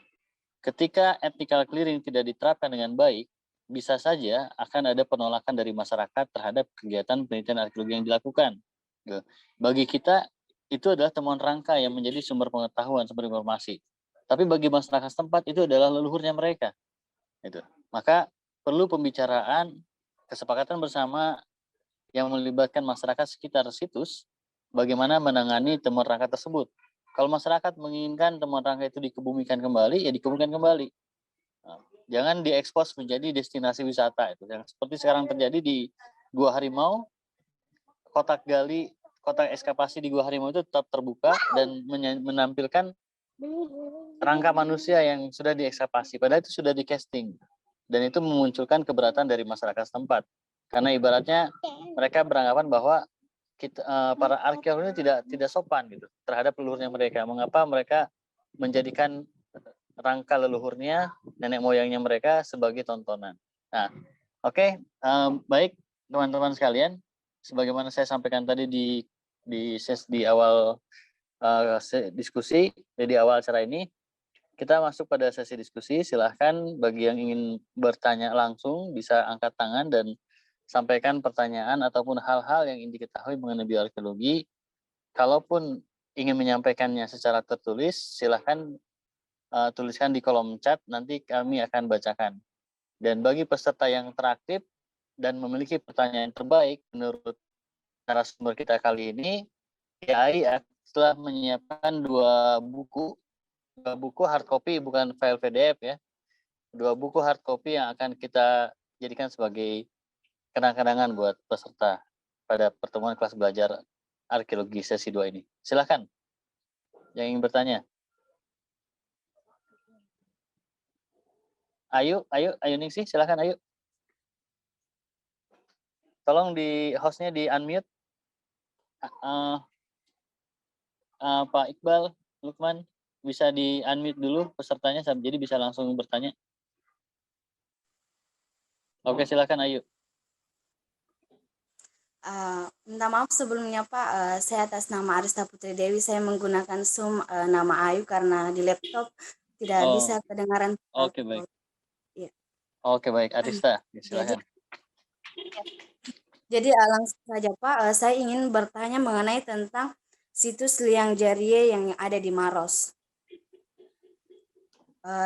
ketika ethical clearing tidak diterapkan dengan baik, bisa saja akan ada penolakan dari masyarakat terhadap kegiatan penelitian arkeologi yang dilakukan. Bagi kita, itu adalah temuan rangka yang menjadi sumber pengetahuan, sumber informasi. Tapi bagi masyarakat setempat, itu adalah leluhurnya mereka. Maka perlu pembicaraan, kesepakatan bersama yang melibatkan masyarakat sekitar situs, bagaimana menangani temuan rangka tersebut. Kalau masyarakat menginginkan temuan rangka itu dikebumikan kembali, ya dikebumikan kembali. Jangan diekspos menjadi destinasi wisata itu. Yang seperti sekarang terjadi di Gua Harimau, kotak ekskavasi di Gua Harimau itu tetap terbuka dan menampilkan rangka manusia yang sudah diekskavasi. Padahal itu sudah di casting. Dan itu memunculkan keberatan dari masyarakat setempat. Karena ibaratnya mereka beranggapan bahwa para arkeolog ini tidak sopan gitu terhadap leluhurnya mereka. Mengapa mereka menjadikan rangka leluhurnya, nenek moyangnya mereka sebagai tontonan. Nah, oke, baik teman-teman sekalian, sebagaimana saya sampaikan tadi di awal diskusi, di awal acara ini, kita masuk pada sesi diskusi. Silahkan bagi yang ingin bertanya langsung bisa angkat tangan dan sampaikan pertanyaan ataupun hal-hal yang ingin diketahui mengenai bioarkeologi. Kalaupun ingin menyampaikannya secara tertulis, silahkan tuliskan di kolom chat, nanti kami akan bacakan. Dan bagi peserta yang teraktif dan memiliki pertanyaan terbaik menurut narasumber kita kali ini, KAI telah menyiapkan dua buku hard copy, bukan file PDF ya. Dua buku hard copy yang akan kita jadikan sebagai kenang-kenangan buat peserta pada pertemuan kelas belajar arkeologi sesi 2 ini. Silakan yang ingin bertanya. Ayu Ningsih, silakan Ayu. Tolong di hostnya di unmute. Pak Iqbal, Lukman, bisa di unmute dulu pesertanya, jadi bisa langsung bertanya. Oke, silakan Ayu. Minta maaf sebelumnya Pak, saya atas nama Arista Putri Dewi, saya menggunakan Zoom nama Ayu karena di laptop tidak bisa kedengaran. Oke, baik. Ya. Oke, baik. Arista, silakan. Jadi langsung saja Pak, saya ingin bertanya mengenai tentang situs Liang Jarie yang ada di Maros.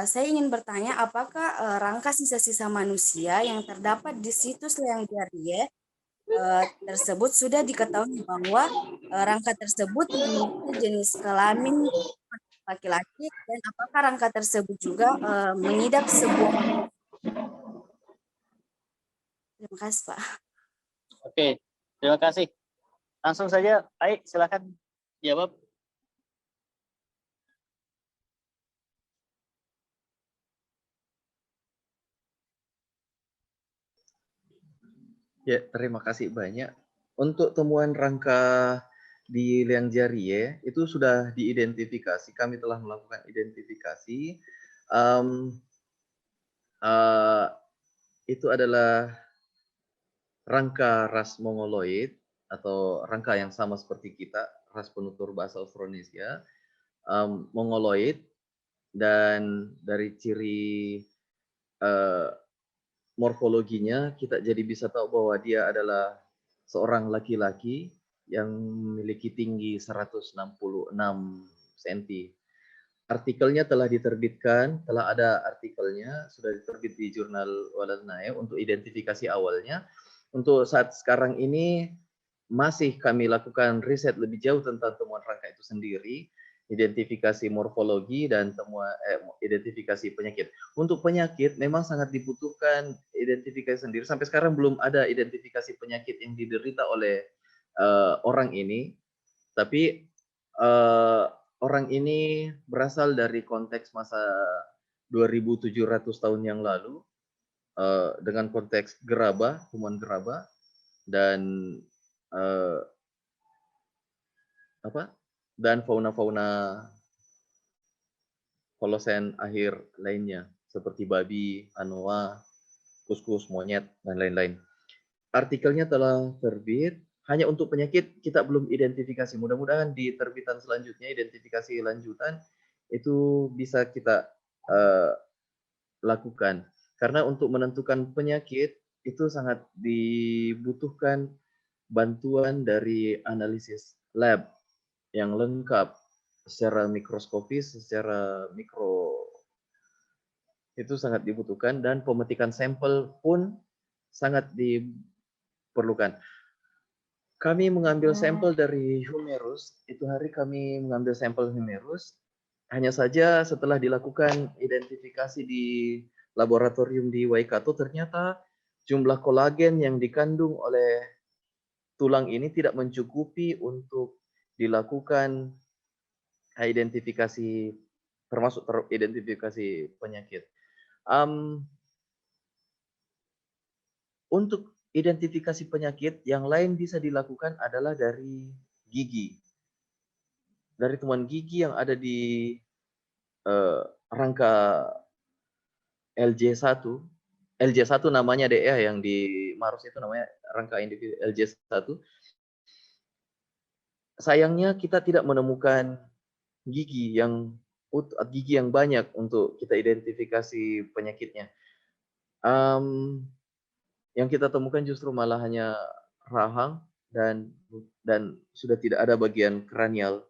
Saya ingin bertanya apakah rangka sisa-sisa manusia yang terdapat di situs Liang Jarie tersebut sudah diketahui bahwa rangka tersebut memiliki jenis kelamin laki-laki, dan apakah rangka tersebut juga mengidap sebuah. Terima kasih Pak. Oke, terima kasih. Langsung saja, baik, silakan jawab. Ya, terima kasih banyak. Untuk temuan rangka di Liang Jarie itu sudah diidentifikasi. Kami telah melakukan identifikasi. Itu adalah rangka ras Mongoloid atau rangka yang sama seperti kita, ras penutur bahasa Austronesia, Mongoloid, dan dari ciri morfologinya kita jadi bisa tahu bahwa dia adalah seorang laki-laki yang memiliki tinggi 166 cm. Artikelnya telah diterbitkan, telah ada artikelnya, sudah diterbit di jurnal Waladnae untuk identifikasi awalnya. Untuk saat sekarang ini masih kami lakukan riset lebih jauh tentang temuan rangka itu sendiri, identifikasi morfologi dan identifikasi penyakit. Untuk penyakit memang sangat dibutuhkan identifikasi sendiri. Sampai sekarang belum ada identifikasi penyakit yang diderita oleh orang ini, tapi orang ini berasal dari konteks masa 2700 tahun yang lalu, dengan konteks gerabah, tumbuhan gerabah, dan eh, dan fauna-fauna Holosen akhir lainnya seperti babi, anoa, kuskus, monyet, dan lain-lain. Artikelnya telah terbit. Hanya untuk penyakit kita belum identifikasi. Mudah-mudahan di terbitan selanjutnya identifikasi lanjutan itu bisa kita lakukan. Karena untuk menentukan penyakit itu sangat dibutuhkan bantuan dari analisis lab yang lengkap secara mikroskopis, secara mikro itu sangat dibutuhkan, dan pemetikan sampel pun sangat diperlukan. Kami mengambil sampel dari humerus, itu hari kami mengambil sampel humerus, hanya saja setelah dilakukan identifikasi di laboratorium di Waikato, ternyata jumlah kolagen yang dikandung oleh tulang ini tidak mencukupi untuk dilakukan identifikasi, termasuk identifikasi penyakit. Untuk identifikasi penyakit yang lain bisa dilakukan adalah dari gigi. Dari temuan gigi yang ada di rangka LJ1. LJ1 namanya deh ya, yang di Maros itu namanya rangka individu LJ1. Sayangnya kita tidak menemukan gigi yang banyak untuk kita identifikasi penyakitnya. Yang kita temukan justru malah hanya rahang dan sudah tidak ada bagian kranial.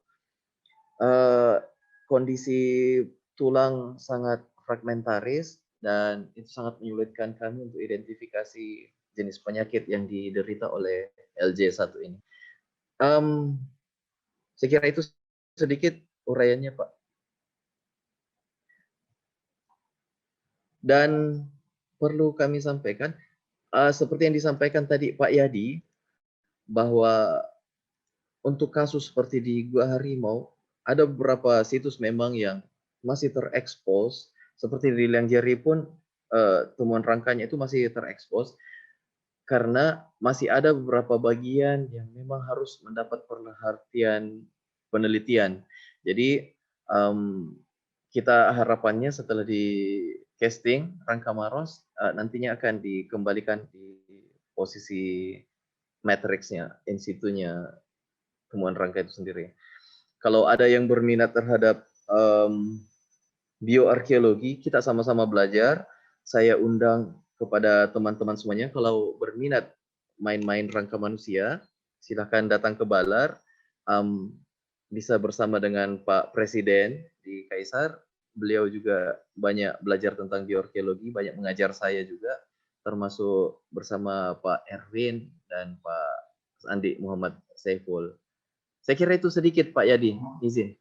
Kondisi tulang sangat fragmentaris dan itu sangat menyulitkan kami untuk identifikasi jenis penyakit yang diderita oleh LJ1 ini. Saya kira itu sedikit uraiannya, Pak. Dan perlu kami sampaikan, seperti yang disampaikan tadi Pak Yadi, bahwa untuk kasus seperti di Gua Harimau, ada beberapa situs memang yang masih terekspos, seperti di Liang Jeri pun temuan rangkanya itu masih terekspos, karena masih ada beberapa bagian yang memang harus mendapat perhatian penelitian. Jadi kita harapannya setelah di casting rangka Maros nantinya akan dikembalikan di posisi matriksnya, in situnya temuan rangka itu sendiri. Kalau ada yang berminat terhadap bioarkeologi, kita sama-sama belajar. Saya undang kepada teman-teman semuanya, kalau berminat main-main rangka manusia, silahkan datang ke Balar. Bisa bersama dengan Pak Presiden di Kaisar. Beliau juga banyak belajar tentang bioarkeologi, banyak mengajar saya juga, termasuk bersama Pak Erwin dan Pak Andi Muhammad Saiful. Saya kira itu sedikit Pak Yadi, izin.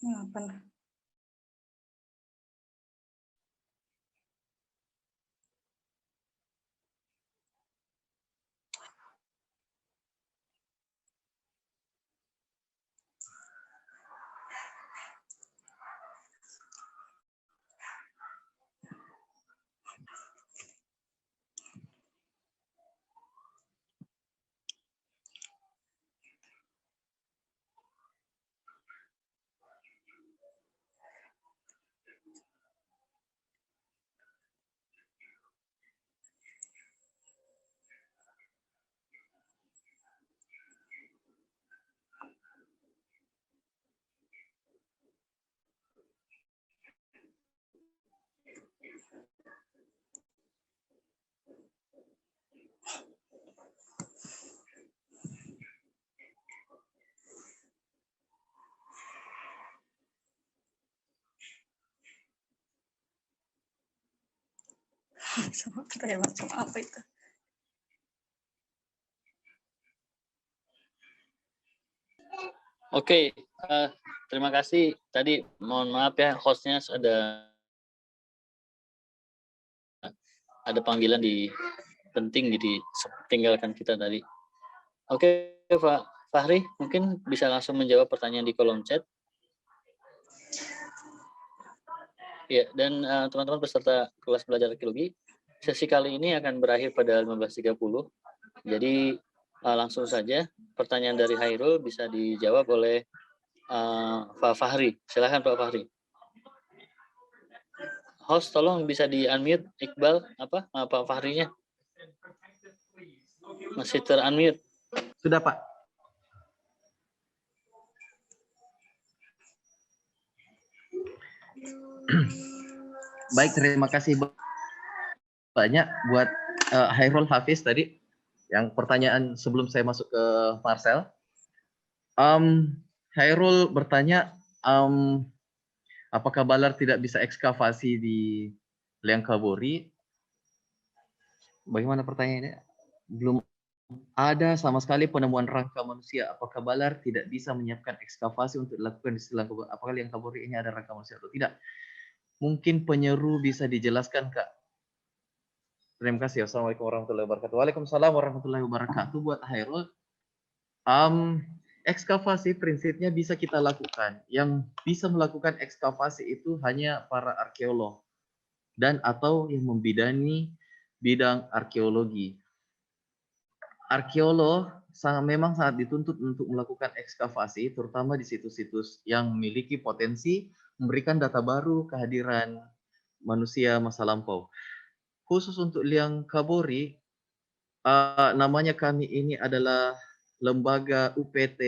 Apa? Macam apa itu? Oke, terima kasih. Tadi mohon maaf ya, hostnya ada panggilan di penting, jadi tinggalkan kita tadi. Oke, Pak Fahri, mungkin bisa langsung menjawab pertanyaan di kolom chat. Ya, dan teman-teman peserta kelas belajar arkeologi, sesi kali ini akan berakhir pada 15.30. Jadi langsung saja pertanyaan dari Hairul bisa dijawab oleh Pak Fahri. Silakan Pak Fahri. Host tolong bisa di-unmute Iqbal Pak Fahrinya. Masih ter-unmute. Sudah, Pak. Baik, terima kasih banyak buat Hairul Hafiz tadi. Yang pertanyaan sebelum saya masuk ke Marcel. Hairul bertanya, apakah Balar tidak bisa ekskavasi di Liang Kabori? Bagaimana pertanyaannya? Belum ada sama sekali penemuan rangka manusia. Apakah Balar tidak bisa menyiapkan ekskavasi untuk dilakukan di Liang Kabori? Apakah Liang Kabori ini ada rangka manusia atau tidak? Mungkin penyeru bisa dijelaskan, Kak. Terima kasih. Assalamualaikum warahmatullahi wabarakatuh. Waalaikumsalam warahmatullahi wabarakatuh. Buat Hairul, ekskavasi prinsipnya bisa kita lakukan. Yang bisa melakukan ekskavasi itu hanya para arkeolog dan atau yang membidani bidang arkeologi. Arkeolog memang sangat dituntut untuk melakukan ekskavasi, terutama di situs-situs yang memiliki potensi memberikan data baru kehadiran manusia masa lampau. Khusus untuk Liang Kabori, namanya kami ini adalah lembaga UPT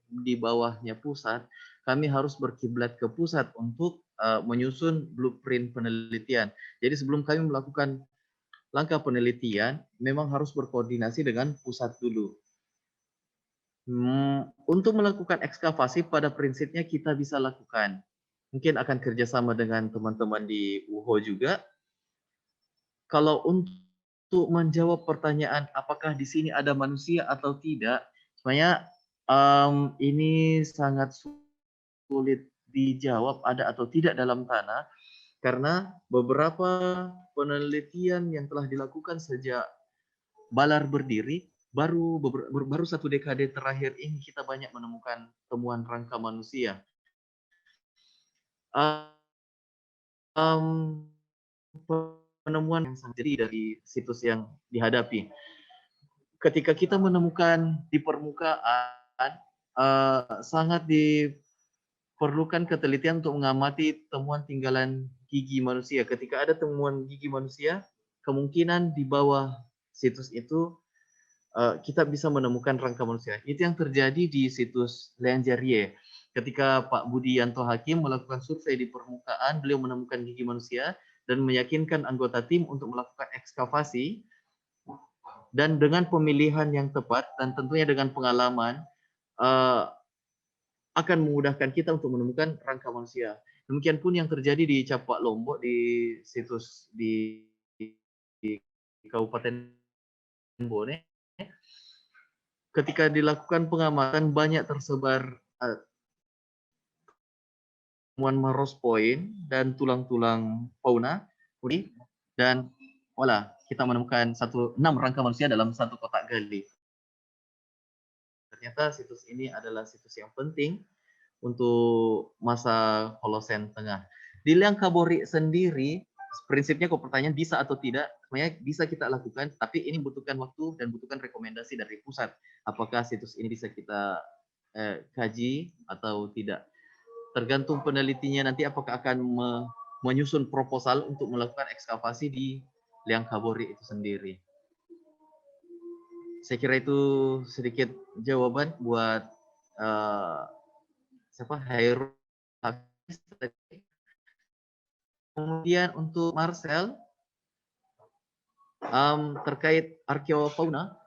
di bawahnya pusat. Kami harus berkiblat ke pusat untuk menyusun blueprint penelitian. Jadi sebelum kami melakukan langkah penelitian, memang harus berkoordinasi dengan pusat dulu. Untuk melakukan ekskavasi pada prinsipnya kita bisa lakukan. Mungkin akan kerjasama dengan teman-teman di UHO juga. Kalau untuk menjawab pertanyaan apakah di sini ada manusia atau tidak, sebenarnya ini sangat sulit dijawab ada atau tidak dalam tanah, karena beberapa penelitian yang telah dilakukan sejak Balar berdiri, baru 1 dekade terakhir ini kita banyak menemukan temuan rangka manusia. Penemuan yang sangat dari situs yang dihadapi. Ketika kita menemukan di permukaan, sangat diperlukan ketelitian untuk mengamati temuan tinggalan gigi manusia. Ketika ada temuan gigi manusia, kemungkinan di bawah situs itu kita bisa menemukan rangka manusia. Itu yang terjadi di situs Liang Jarie. Ketika Pak Budi Yanto Hakim melakukan survei di permukaan, beliau menemukan gigi manusia dan meyakinkan anggota tim untuk melakukan ekskavasi, dan dengan pemilihan yang tepat dan tentunya dengan pengalaman akan memudahkan kita untuk menemukan rangka manusia. Demikian pun yang terjadi di Capak Lombok, di situs di Kabupaten Bone. Ketika dilakukan pengamatan banyak tersebar temuan Maros Point dan tulang-tulang fauna, dan voila, kita menemukan 6 rangka manusia dalam satu kotak gali. Ternyata situs ini adalah situs yang penting untuk masa Holosen Tengah. Di Liang Kabori sendiri, prinsipnya kalau pertanyaan bisa atau tidak, sebenarnya bisa kita lakukan, tapi ini butuhkan waktu dan butuhkan rekomendasi dari pusat. Apakah situs ini bisa kita kaji atau tidak. Tergantung penelitinya nanti apakah akan menyusun proposal untuk melakukan ekskavasi di Liang Kabori itu sendiri. Saya kira itu sedikit jawaban buat Hairul. Kemudian untuk Marcel terkait arkeofauna,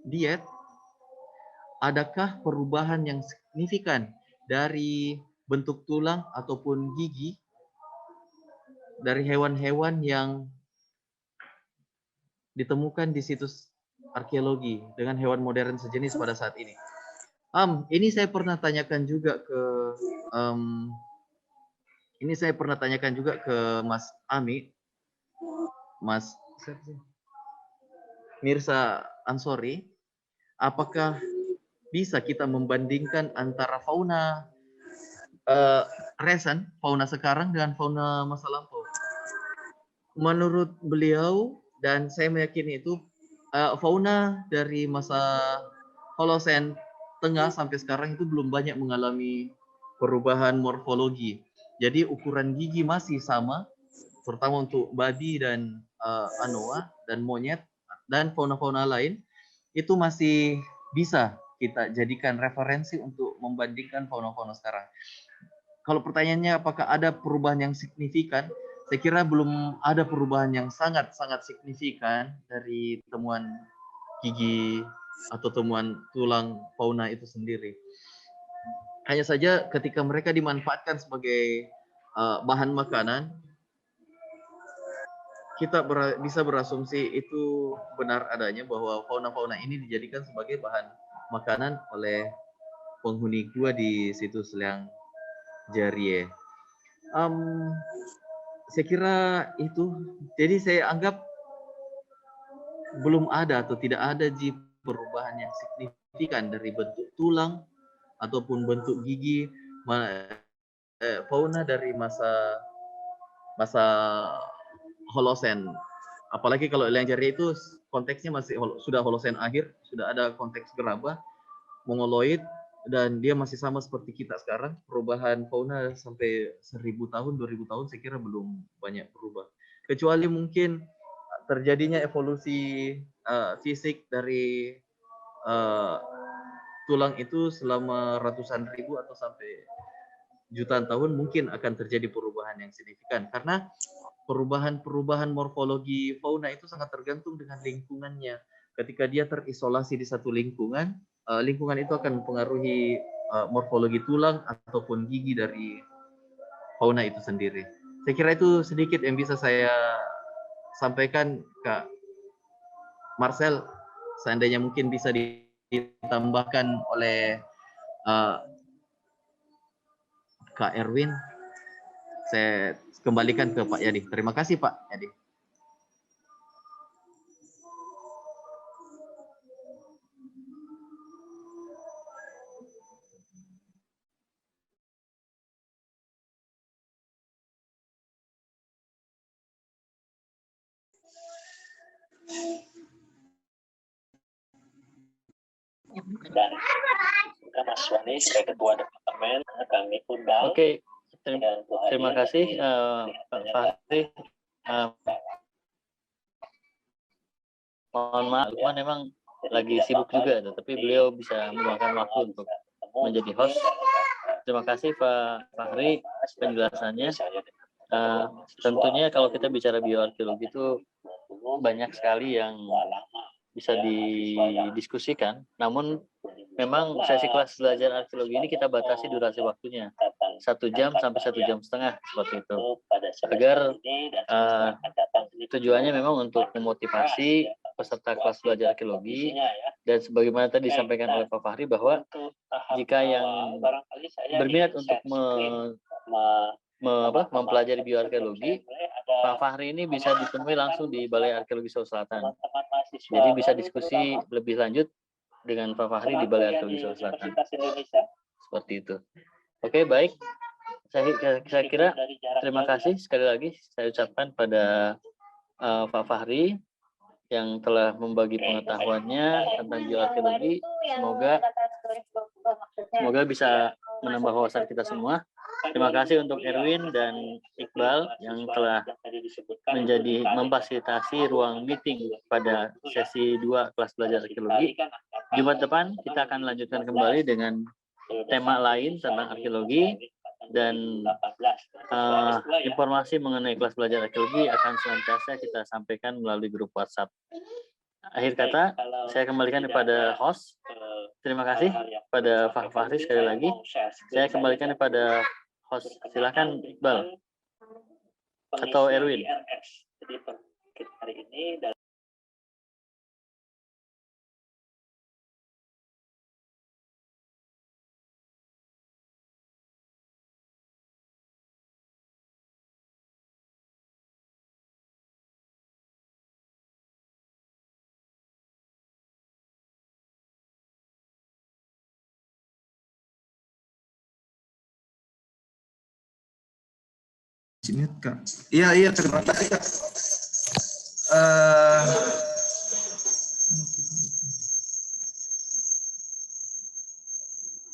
diet, adakah perubahan yang signifikan dari bentuk tulang ataupun gigi dari hewan-hewan yang ditemukan di situs arkeologi dengan hewan modern sejenis pada saat ini? Ini saya pernah tanyakan juga ke Mas Ami, Mas Mirza Ansori, apakah bisa kita membandingkan antara fauna recent, fauna sekarang dengan fauna masa lampau? Menurut beliau, dan saya meyakini itu, fauna dari masa Holosen Tengah sampai sekarang itu belum banyak mengalami perubahan morfologi. Jadi ukuran gigi masih sama, terutama untuk babi dan anoa dan monyet dan fauna-fauna lain, itu masih bisa kita jadikan referensi untuk membandingkan fauna-fauna sekarang. Kalau pertanyaannya apakah ada perubahan yang signifikan, saya kira belum ada perubahan yang sangat-sangat signifikan dari temuan gigi atau temuan tulang fauna itu sendiri. Hanya saja ketika mereka dimanfaatkan sebagai bahan makanan, kita bisa berasumsi itu benar adanya bahwa fauna-fauna ini dijadikan sebagai bahan makanan oleh penghuni gua di situs Liang Jarie. Saya kira itu, jadi saya anggap belum ada atau tidak ada perubahan yang signifikan dari bentuk tulang ataupun bentuk gigi fauna dari masa Holosen. Apalagi kalau Liang Jarie itu konteksnya masih sudah Holosen akhir, sudah ada konteks gerabah, mongoloid, dan dia masih sama seperti kita sekarang. Perubahan fauna sampai 1000 tahun, 2000 tahun saya kira belum banyak berubah. Kecuali mungkin terjadinya evolusi fisik dari tulang itu selama ratusan ribu atau sampai jutaan tahun, mungkin akan terjadi perubahan yang signifikan. Karena perubahan morfologi fauna itu sangat tergantung dengan lingkungannya. Ketika dia terisolasi di satu lingkungan, lingkungan itu akan mempengaruhi morfologi tulang ataupun gigi dari fauna itu sendiri. Saya kira itu sedikit yang bisa saya sampaikan, Kak Marcel. Seandainya mungkin bisa ditambahkan oleh Kak Erwin, saya kembalikan ke Pak Yadi. Terima kasih Pak Yadi. Dan Mas Wani sebagai ketua departemen kami undang. Oke, terima kasih Pak Fahri. Mohon maaf, Lukman memang lagi sibuk juga, tapi beliau bisa meluangkan waktu untuk menjadi host. Terima kasih Pak Fahri penjelasannya. Tentunya kalau kita bicara bioarkeologi itu banyak sekali yang bisa didiskusikan. Namun memang sesi kelas belajar arkeologi ini kita batasi durasi waktunya 1 jam sampai 1,5 jam seperti itu. Agar tujuannya memang untuk memotivasi peserta kelas belajar arkeologi, dan sebagaimana tadi disampaikan oleh Pak Fahri bahwa jika yang berminat untuk mempelajari bioarkeologi, Pak Fahri ini bisa ditemui langsung di Balai Arkeologi Sulawesi Selatan. Jadi bisa diskusi lebih lanjut dengan Pak Fahri di Balai Arkeologi Sulawesi Selatan. Seperti itu. Oke, baik. Saya kira terima kasih sekali lagi saya ucapkan pada Pak Fahri yang telah membagi pengetahuannya tentang bioarkeologi. Semoga bisa menambah wawasan kita semua. Terima kasih untuk Erwin dan Iqbal yang telah memfasilitasi ruang meeting pada sesi 2 kelas belajar arkeologi. Jumat depan kita akan lanjutkan kembali dengan tema lain tentang arkeologi, dan informasi mengenai kelas belajar arkeologi akan senantiasa kita sampaikan melalui grup WhatsApp. Akhir kata, saya kembalikan kepada host. Terima kasih pada Pak Fahri sekali lagi. Saya kembalikan kepada host. Silakan Iqbal atau Erwin. Kak. Iya, terima kasih Kak.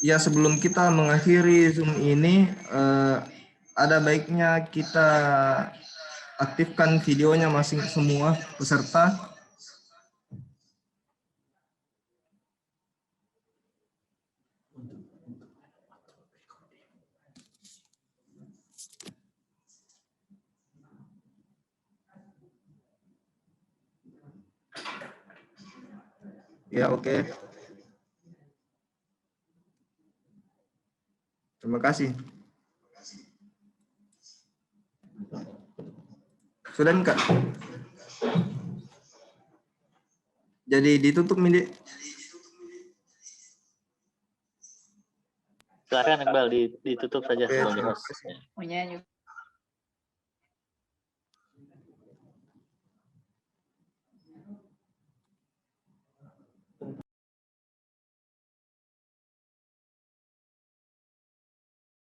Ya, sebelum kita mengakhiri Zoom ini, ada baiknya kita aktifkan videonya semua peserta. Ya, oke. Terima kasih. Sudah, Kak? Jadi ditutup, Mindi. Silakan Iqbal, ditutup saja sebelum di host.